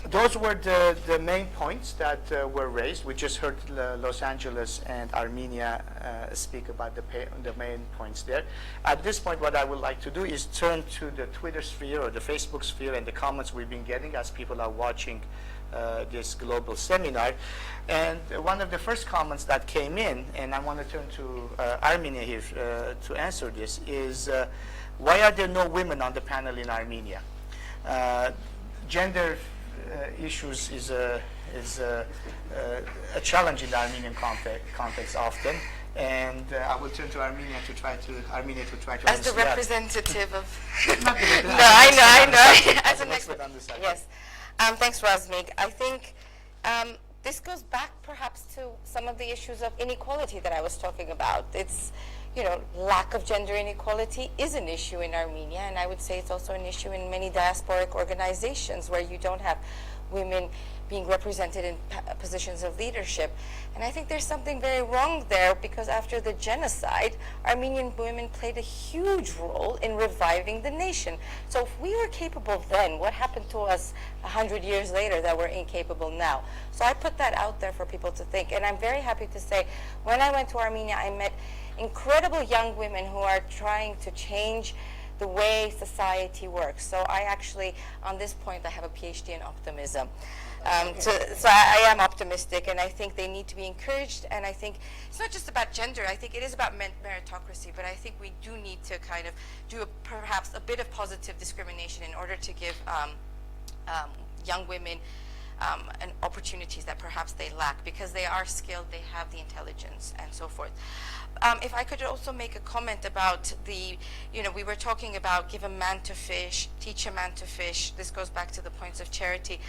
Those were the main points that were raised. We just heard Los Angeles and Armenia speak about the main points there. At this point, what I would like to do is turn to the Twitter sphere or the Facebook sphere and the comments we've been getting as people are watching this global seminar. And one of the first comments that came in, and I want to turn to Armenia here to answer this, is why are there no women on the panel in Armenia? Gender issues is a challenge in the Armenian context often, and I will turn to Armenia to try to as the representative of. No, I know. As an expert on this subject. Yes. Thanks, Razmik. I think this goes back perhaps to some of the issues of inequality that I was talking about. It's, lack of gender inequality is an issue in Armenia, and I would say it's also an issue in many diasporic organizations where you don't have women being represented in positions of leadership. And I think there's something very wrong there, because after the genocide, Armenian women played a huge role in reviving the nation. So if we were capable then, what happened to us 100 years later that we're incapable now? So I put that out there for people to think. And I'm very happy to say, when I went to Armenia, I met incredible young women who are trying to change the way society works. So I actually, on this point, I have a PhD in optimism. So I am optimistic, and I think they need to be encouraged. And I think it's not just about gender. I think it is about meritocracy, but I think we do need to kind of do perhaps a bit of positive discrimination in order to give young women and opportunities that perhaps they lack, because they are skilled, they have the intelligence, and so forth. If I could also make a comment about the, we were talking about give a man to fish, teach a man to fish. This goes back to the points of charity.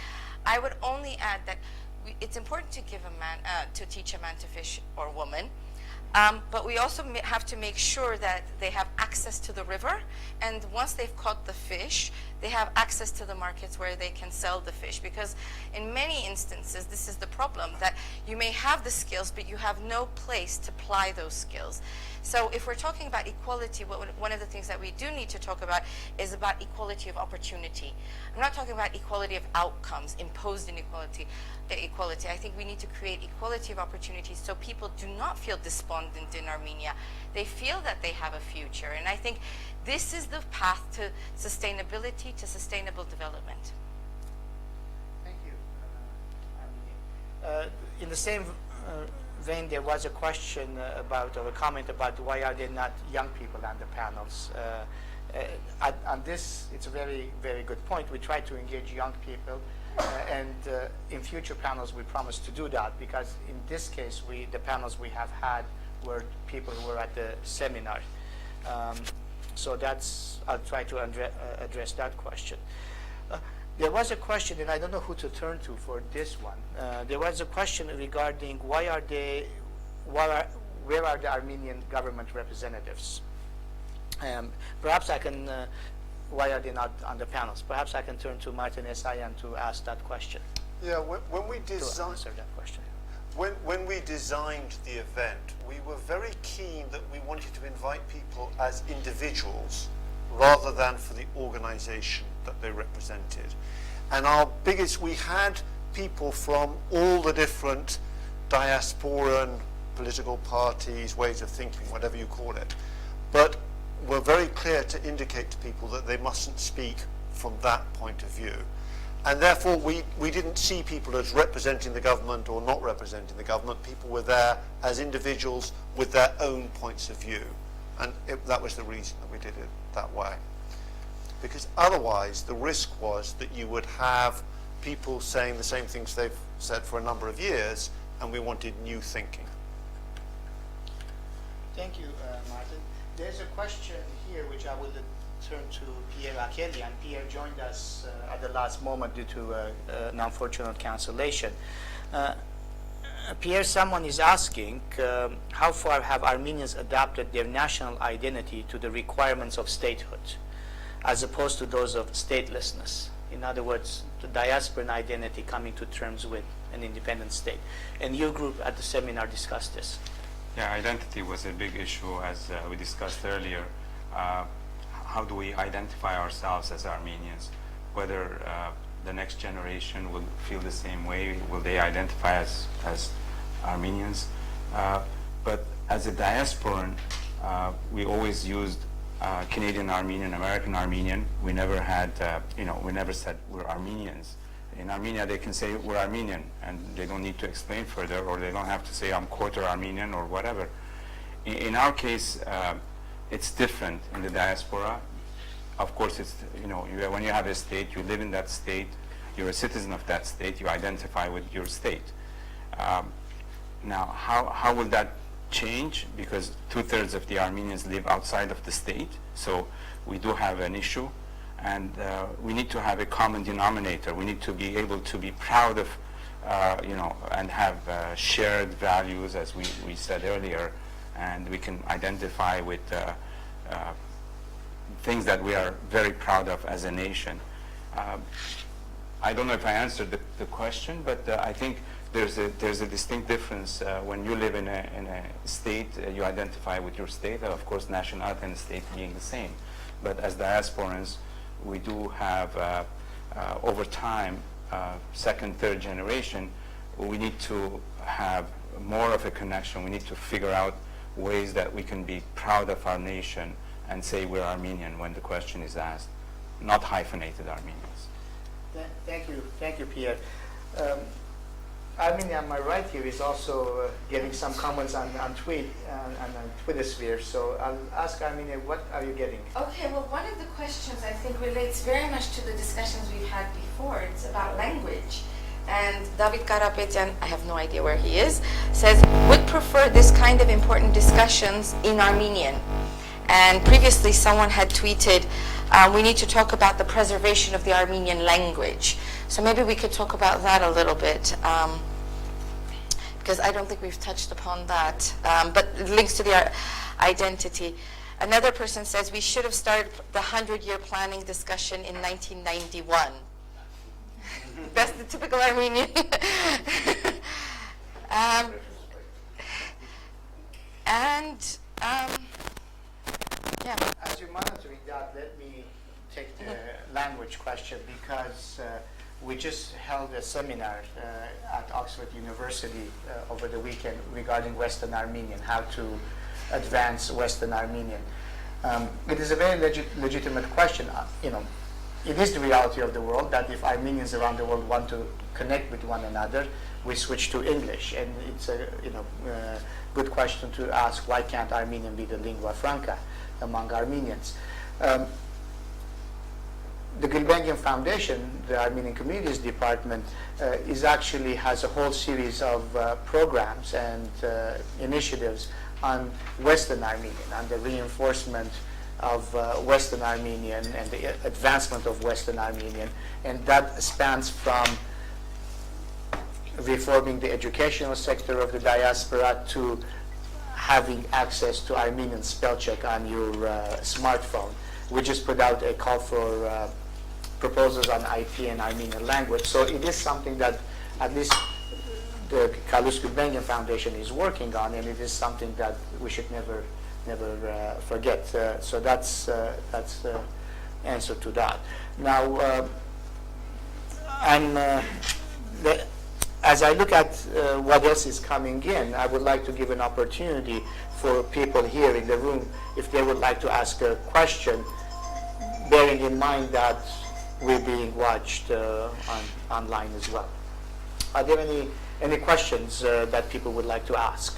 I would only add that it's important to give a man, to teach a man to fish or woman. But we also have to make sure that they have access to the river, and once they've caught the fish, they have access to the markets where they can sell the fish, because in many instances, this is the problem, that you may have the skills, but you have no place to apply those skills. So if we're talking about equality, one of the things that we do need to talk about is about equality of opportunity. I'm not talking about equality of outcomes, imposed inequality. I think we need to create equality of opportunities so people do not feel despondent in Armenia. They feel that they have a future. And I think this is the path to sustainability, to sustainable development. Thank you, Armine. In the same vein, there was a question about, or a comment about, why are there not young people on the panels? On this, it's a very, very good point. We try to engage young people, and in future panels, we promise to do that, because in this case, the panels we have had were people who were at the seminar. So I'll try to address that question. There was a question, and I don't know who to turn to for this one. There was a question regarding where are the Armenian government representatives? Perhaps I can, why are they not on the panels? Perhaps I can turn to Martin Esayan to ask that question. Yeah, when we designed, to answer that question. When we designed the event, we were very keen that we wanted to invite people as individuals rather than for the organization that they represented. And we had people from all the different diasporan political parties, ways of thinking, whatever you call it. But we're very clear to indicate to people that they mustn't speak from that point of view. And therefore, we didn't see people as representing the government or not representing the government. People were there as individuals with their own points of view. And that was the reason that we did it that way. Because otherwise, the risk was that you would have people saying the same things they've said for a number of years, and we wanted new thinking. Thank you, Martin. There's a question here which I will turn to Pierre Akelian. Pierre joined us at the last moment due to an unfortunate cancellation. Pierre, someone is asking, how far have Armenians adapted their national identity to the requirements of statehood, as opposed to those of statelessness? In other words, the diasporan identity coming to terms with an independent state. And your group at the seminar discussed this. Yeah, identity was a big issue, as we discussed earlier. How do we identify ourselves as Armenians? Whether the next generation will feel the same way, will they identify as Armenians? But as a diasporan, we always used Canadian Armenian, American Armenian. We never had, we never said we're Armenians. In Armenia, they can say we're Armenian, and they don't need to explain further, or they don't have to say I'm quarter Armenian or whatever. In our case, it's different in the diaspora. Of course, it's, when you have a state, you live in that state, you're a citizen of that state, you identify with your state. Now, how will that change? Because 2/3 of the Armenians live outside of the state, so we do have an issue, and we need to have a common denominator. We need to be able to be proud of, and have shared values, as we said earlier, and we can identify with things that we are very proud of as a nation. I don't know if I answered the question, but I think there's a distinct difference when you live in a state. You identify with your state, of course, nationality and state being the same. But as diasporans, we do have over time, second, third generation, we need to have more of a connection. We need to figure out ways that we can be proud of our nation and say we're Armenian when the question is asked, not hyphenated Armenians. Thank you, Pierre. Armenia, on my right here, is also getting some comments on tweet and on Twitter sphere. So I'll ask Armenia, what are you getting? Okay, well, one of the questions I think relates very much to the discussions we've had before. It's about language. And David Karapetyan, I have no idea where he is, says, would prefer this kind of important discussions in Armenian. And previously someone had tweeted, we need to talk about the preservation of the Armenian language. So maybe we could talk about that a little bit, because I don't think we've touched upon that, but it links to the identity. Another person says we should have started the 100-year planning discussion in 1991. That's the typical Armenian. Yeah. As you're monitoring that, let me take the language question, because we just held a seminar at Oxford University over the weekend regarding Western Armenian, how to advance Western Armenian. It is a very legitimate question. It is the reality of the world that if Armenians around the world want to connect with one another, we switch to English, and it's a good question to ask: why can't Armenian be the lingua franca among Armenians? The Gulbenkian Foundation, the Armenian Communities Department, actually has a whole series of programs and initiatives on Western Armenian, on the reinforcement of Western Armenian and the advancement of Western Armenian, and that spans from reforming the educational sector of the diaspora to having access to Armenian spell check on your smartphone. We just put out a call for proposals on IT and Armenian language. So it is something that at least the Kalus Gulbenkian Foundation is working on, and it is something that we should never forget. So that's the answer to that. Now, as I look at what else is coming in, I would like to give an opportunity for people here in the room, if they would like to ask a question, bearing in mind that we're being watched online as well. Are there any questions that people would like to ask?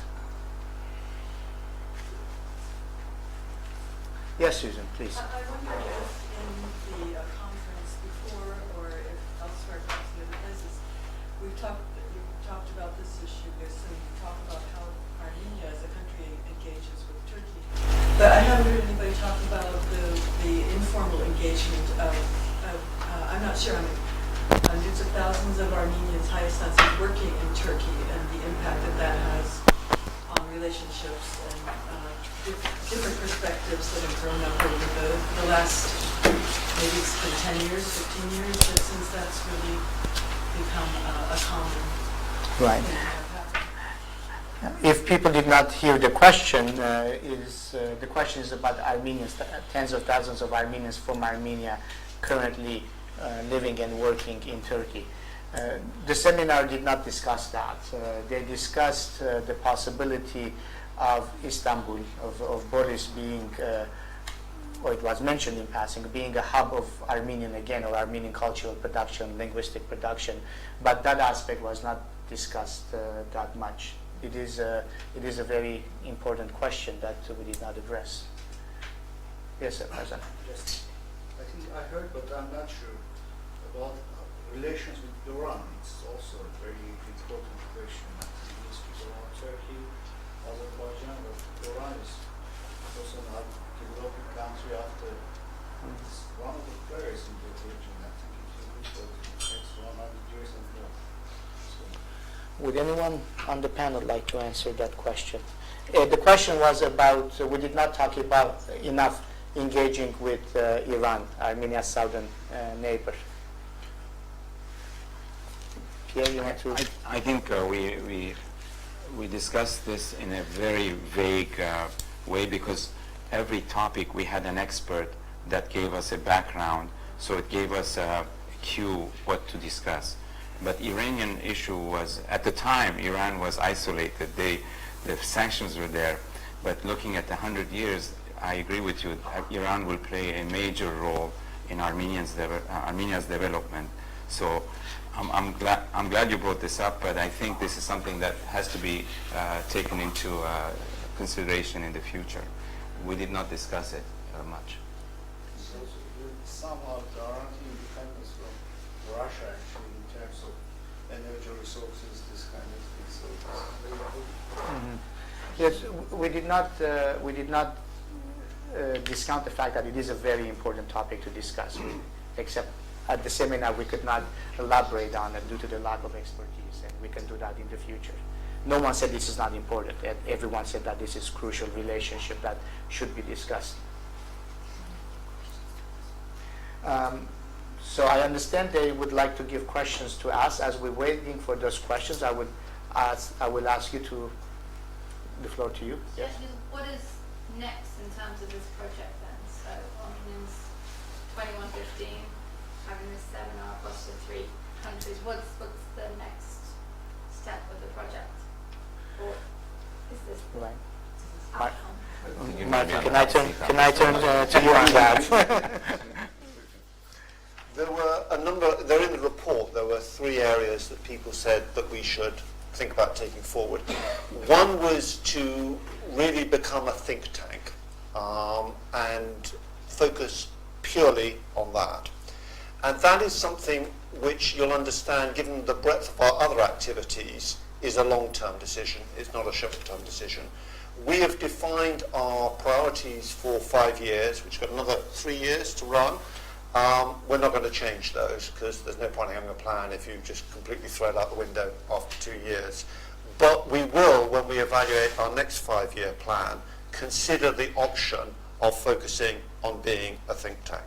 Yes, Susan, please. I wonder if in the conference before, or if elsewhere, perhaps in other places, you've talked about this issue. So you talk about how Armenia as a country engages with Turkey. But I haven't heard anybody talk about the informal engagement of I'm not sure how many hundreds of thousands of Armenians, Hayastans, working in Turkey, and the impact that has on relationships and different perspectives that have grown up over the last, maybe it's been 10 years, 15 years, but since that's really become a common thing. If people did not hear the question, the question is about Armenians, tens of thousands of Armenians from Armenia currently living and working in Turkey. The seminar did not discuss that. They discussed the possibility of Istanbul, of Boris being, or it was mentioned in passing, being a hub of Armenian again, or Armenian cultural production, linguistic production, but that aspect was not discussed that much. It is a very important question that we did not address. Yes, sir, Razan. Yes, I think I heard, but I'm not sure about relations with Iran. It's also a very important question. We speak about Turkey, Azerbaijan, but Iran is also not a developing country after it's one of the players in the region. I think it will be for the next 100 years and more. So, would anyone on the panel like to answer that question? The question was about, we did not talk about enough engaging with Iran, Armenia's southern neighbor. Pierre, you want to? I think we discussed this in a very vague way, because every topic we had an expert that gave us a background, so it gave us a cue what to discuss. But Iranian issue was, at the time, Iran was isolated. The sanctions were there, but looking at 100 years, I agree with you. Iran will play a major role in Armenia's development. So I'm glad you brought this up, but I think this is something that has to be taken into consideration in the future. We did not discuss it much. So somehow there aren't independence from Russia actually in terms of energy resources, this kind of thing. So Yes, we did not discount the fact that it is a very important topic to discuss, except at the seminar we could not elaborate on it due to the lack of expertise, and we can do that in the future. No one said this is not important. Everyone said that this is a crucial relationship that should be discussed. So I understand they would like to give questions to us. As we're waiting for those questions, I will ask you to the floor to you. Yes. What is next in terms of this project then? So Armenians 2115, having this seminar across the 3 countries. What's the next step of the project? Or is this right? outcome? Can I turn to you on that? There were a number, there in the report, there were 3 areas that people said that we should think about taking forward. One was to really become a think tank and focus purely on that. And that is something which you'll understand, given the breadth of our other activities, is a long-term decision. It's not a short-term decision. We have defined our priorities for 5 years, which got another 3 years to run. We're not going to change those because there's no point in having a plan if you just completely throw it out the window after 2 years. But we will, when we evaluate our next 5-year plan, consider the option of focusing on being a think tank.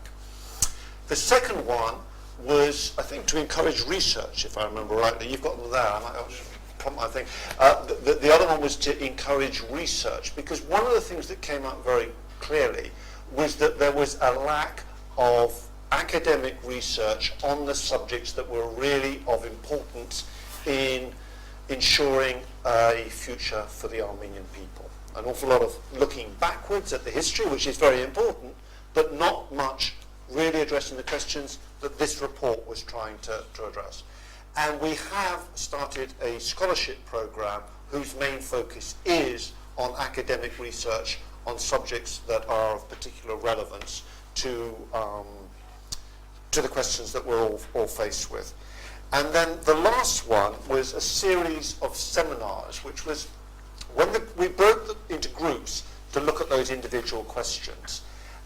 The second one was, I think, to encourage research, if I remember rightly. You've got them there. I think. The other one was to encourage research, because one of the things that came out very clearly was that there was a lack of academic research on the subjects that were really of importance in ensuring a future for the Armenian people. An awful lot of looking backwards at the history, which is very important, but not much really addressing the questions that this report was trying to address. And we have started a scholarship program whose main focus is on academic research on subjects that are of particular relevance to the questions that we're all faced with. And then the last one was a series of seminars, which was when we broke them into groups to look at those individual questions.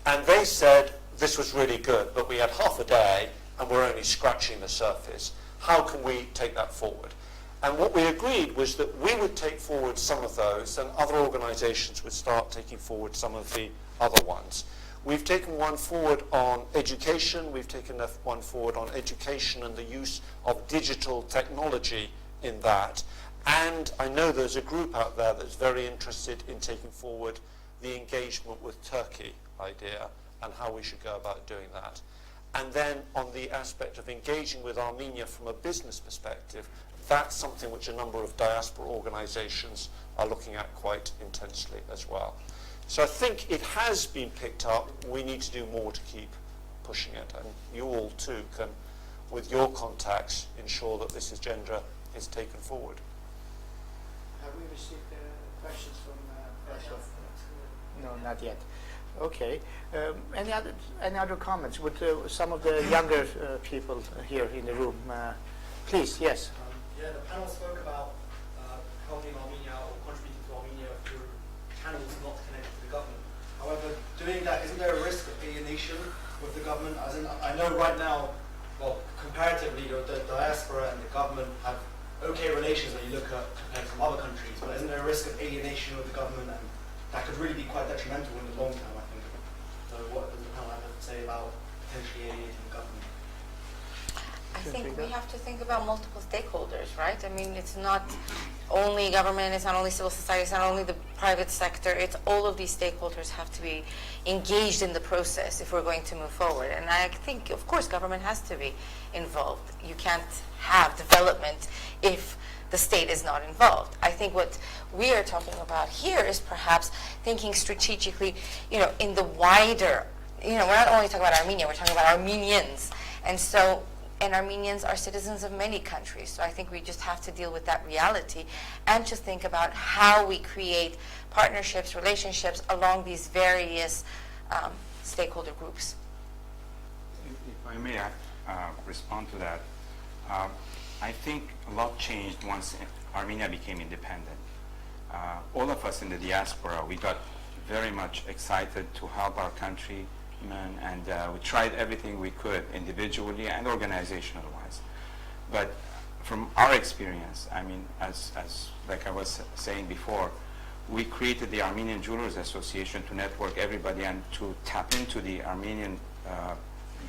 And they said this was really good, but we had half a day and we're only scratching the surface. How can we take that forward? And what we agreed was that we would take forward some of those and other organizations would start taking forward some of the other ones. We've taken one forward on education. We've taken one forward on education and the use of digital technology in that. And I know there's a group out there that's very interested in taking forward the engagement with Turkey idea and how we should go about doing that. And then on the aspect of engaging with Armenia from a business perspective, that's something which a number of diaspora organizations are looking at quite intensely as well. So I think it has been picked up. We need to do more to keep pushing it. And you all too can, with your contacts, ensure that this agenda is taken forward. Have we received questions from No, not yet. Okay. Any other comments? Would some of the younger people here in the room, please? Yes. Yeah, the panel spoke about helping Armenia or contributing to Armenia through channels not connected to the government. However, doing that, isn't there a risk of alienation with the government? As in, I know right now, well, comparatively, the diaspora and the government have okay relations when you look at compared to some other countries, but isn't there a risk of alienation with the government, and that could really be quite detrimental in the long term, I think. So what does the panel have to say about potentially alienating the government? I think we have to think about multiple stakeholders, right? I mean, it's not only government, it's not only civil society, it's not only the private sector, it's all of these stakeholders have to be engaged in the process if we're going to move forward. And I think, of course, government has to be involved. You can't have development if the state is not involved. I think what we are talking about here is perhaps thinking strategically, in the wider, we're not only talking about Armenia, we're talking about Armenians. And Armenians are citizens of many countries. So I think we just have to deal with that reality and to think about how we create partnerships, relationships along these various stakeholder groups. If I may respond to that, I think a lot changed once Armenia became independent. All of us in the diaspora, we got very much excited to help our country, and we tried everything we could individually and organizational wise. But from our experience, I mean, as like I was saying before, we created the Armenian Jewelers Association to network everybody and to tap into the Armenian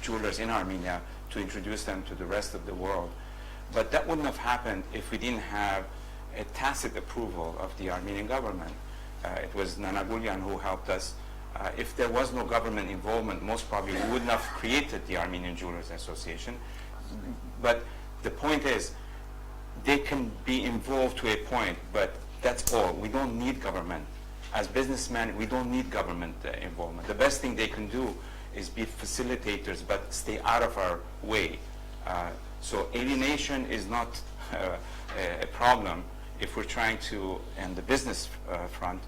jewelers in Armenia to introduce them to the rest of the world. But that wouldn't have happened if we didn't have a tacit approval of the Armenian government. It was Nanagulyan who helped us. If there was no government involvement, most probably we wouldn't have created the Armenian Jewelers Association. But the point is, they can be involved to a point, but that's all. We don't need government. As businessmen, we don't need government involvement. The best thing they can do is be facilitators, but stay out of our way. So alienation is not a problem if we're trying to, on the business front,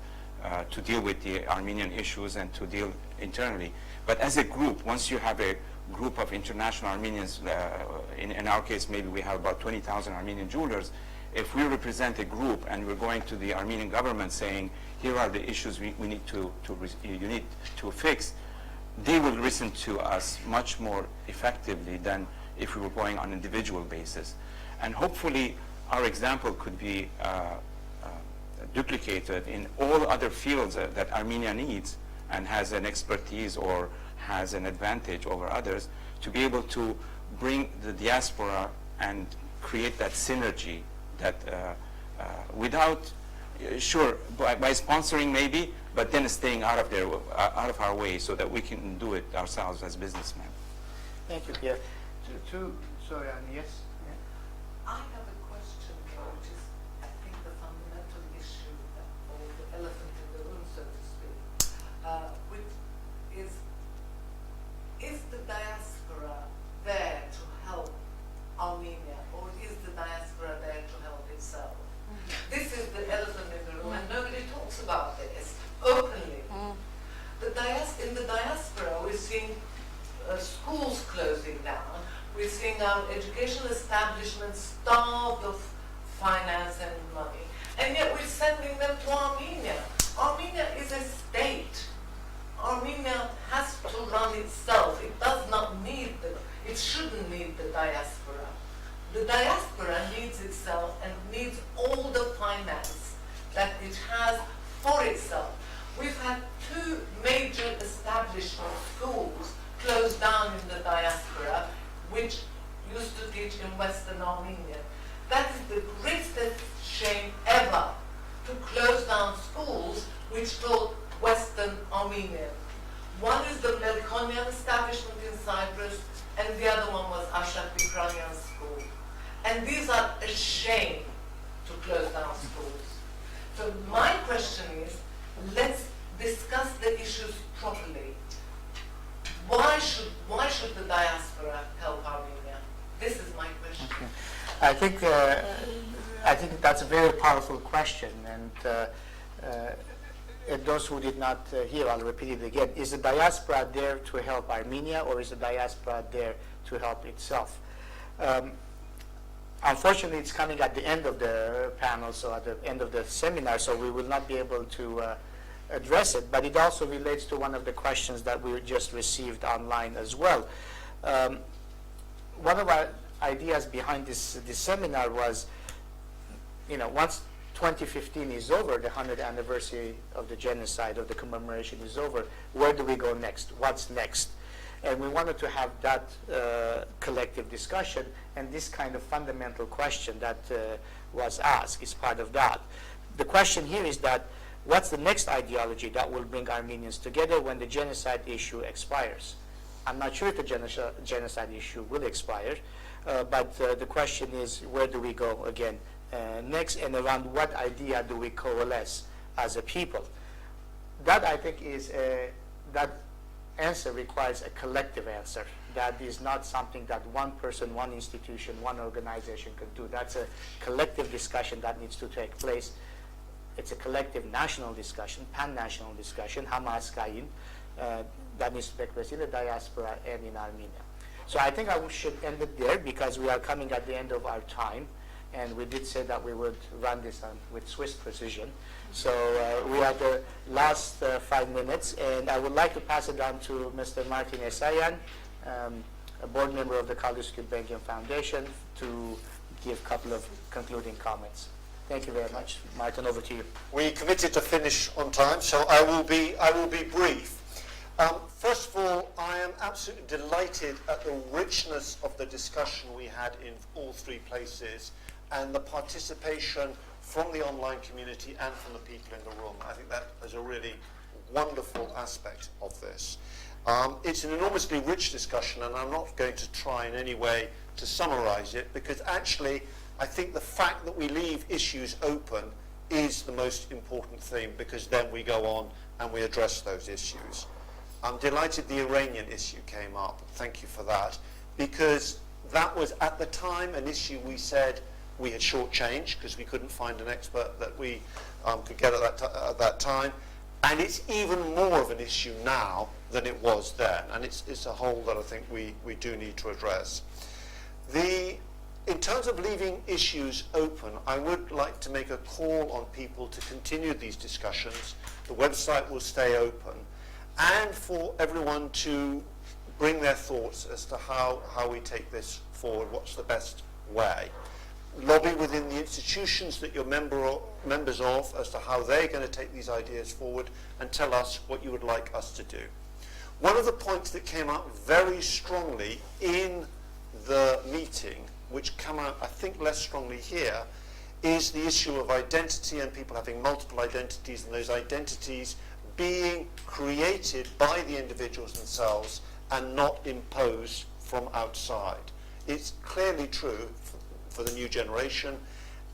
to deal with the Armenian issues and to deal internally. But as a group, once you have a group of international Armenians, in our case, maybe we have about 20,000 Armenian jewelers, if we represent a group and we're going to the Armenian government saying, here are the issues you need to fix, they will listen to us much more effectively than if we were going on an individual basis. And hopefully our example could be duplicated in all other fields that Armenia needs and has an expertise or has an advantage over others, to be able to bring the diaspora and create that synergy that without, sure, by sponsoring maybe, but then staying out of our way so that we can do it ourselves as businessmen. Thank you, Pierre. Sorry, yes? I have a question here, which is, I think, the fundamental issue, or the elephant in the room, so to speak, which is the diaspora there to help Armenia, or is the diaspora there to help itself? This is the elephant in the room, and nobody talks about this openly. In the diaspora, we're seeing schools closing down. We're seeing our educational establishments starved of finance and money, and yet we're sending them to Armenia. Armenia is a state. Armenia has to run itself. It does not need it shouldn't need the diaspora. The diaspora needs itself and needs all the finance that it has for itself. We've had 2 major establishment schools closed down in the diaspora, which used to teach in Western Armenia. That is the greatest shame ever, to close down schools which taught Western Armenian. One is the Melkonian establishment in Cyprus, and the other one was Grigoryan school. And these are a shame to close down schools. So my question is, let's discuss the issues properly. Why should the diaspora help Armenia? This is my question. Okay. I think that's a very powerful question, and those who did not hear, I'll repeat it again. Is the diaspora there to help Armenia, or is the diaspora there to help itself? Unfortunately, it's coming at the end of the panel, so at the end of the seminar, so we will not be able to address it, but it also relates to one of the questions that we just received online as well. One of our ideas behind this seminar was, once 2015 is over, the 100th anniversary of the genocide, of the commemoration is over, where do we go next? What's next? And we wanted to have that collective discussion, and this kind of fundamental question that was asked is part of that. The question here is that what's the next ideology that will bring Armenians together when the genocide issue expires? I'm not sure if the genocide issue will expire, but the question is, where do we go again next, and around what idea do we coalesce as a people? That, I think, is that answer requires a collective answer. That is not something that one person, one institution, one organization could do. That's a collective discussion that needs to take place. It's a collective national discussion, pan-national discussion, Hamaskayin, that needs to take place in the diaspora and in Armenia. So I think I should end it there, because we are coming at the end of our time, and we did say that we would run this with Swiss precision. So we are the last 5 minutes, and I would like to pass it on to Mr. Martin Esayan, a board member of the Kiureghian Foundation, to give a couple of concluding comments. Thank you very much. Martin, over to you. We committed to finish on time, so I will be brief. First of all, I am absolutely delighted at the richness of the discussion we had in all 3 places, and the participation from the online community and from the people in the room. I think that is a really wonderful aspect of this. It's an enormously rich discussion, and I'm not going to try in any way to summarize it, because actually I think the fact that we leave issues open is the most important thing, because then we go on and we address those issues. I'm delighted the Iranian issue came up. Thank you for that, because that was at the time an issue we said we had shortchanged because we couldn't find an expert that we could get at that time. And it's even more of an issue now than it was then. And it's a hole that I think we do need to address. In terms of leaving issues open, I would like to make a call on people to continue these discussions. The website will stay open. And for everyone to bring their thoughts as to how we take this forward, what's the best way. Lobby within the institutions that you're members of as to how they're going to take these ideas forward, and tell us what you would like us to do. One of the points that came out very strongly in the meeting, which come out I think less strongly here, is the issue of identity and people having multiple identities, and those identities being created by the individuals themselves and not imposed from outside. It's clearly true for the new generation,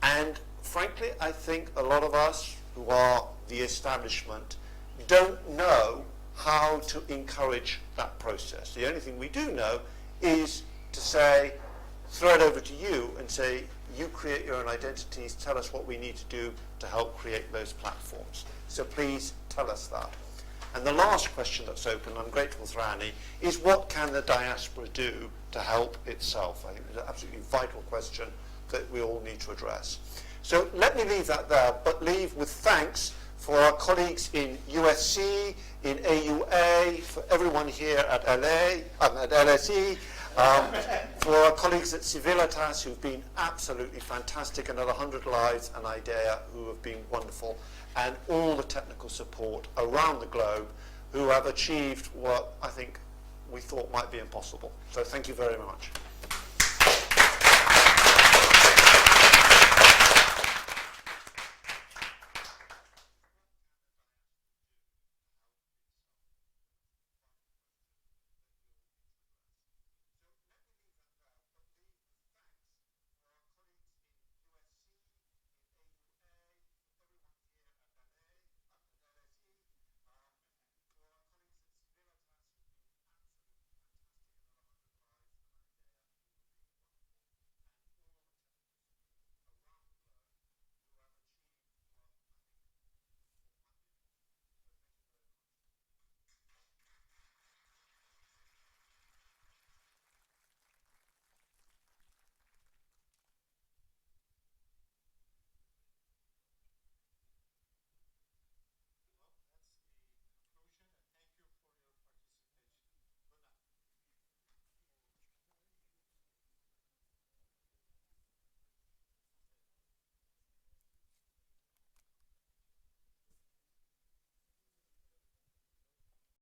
and frankly I think a lot of us who are the establishment don't know how to encourage that process. The only thing we do know is to say, throw it over to you and say, you create your own identities, tell us what we need to do to help create those platforms. So please tell us that. And the last question that's open, I'm grateful to Annie, is what can the diaspora do to help itself? I think it's an absolutely vital question that we all need to address. So let me leave that there, but leave with thanks for our colleagues in USC, in AUA, for everyone here at LSE, for our colleagues at CivilNet who've been absolutely fantastic, another 100 Lives and IDEA who have been wonderful, and all the technical support around the globe who have achieved what I think we thought might be impossible. So thank you very much.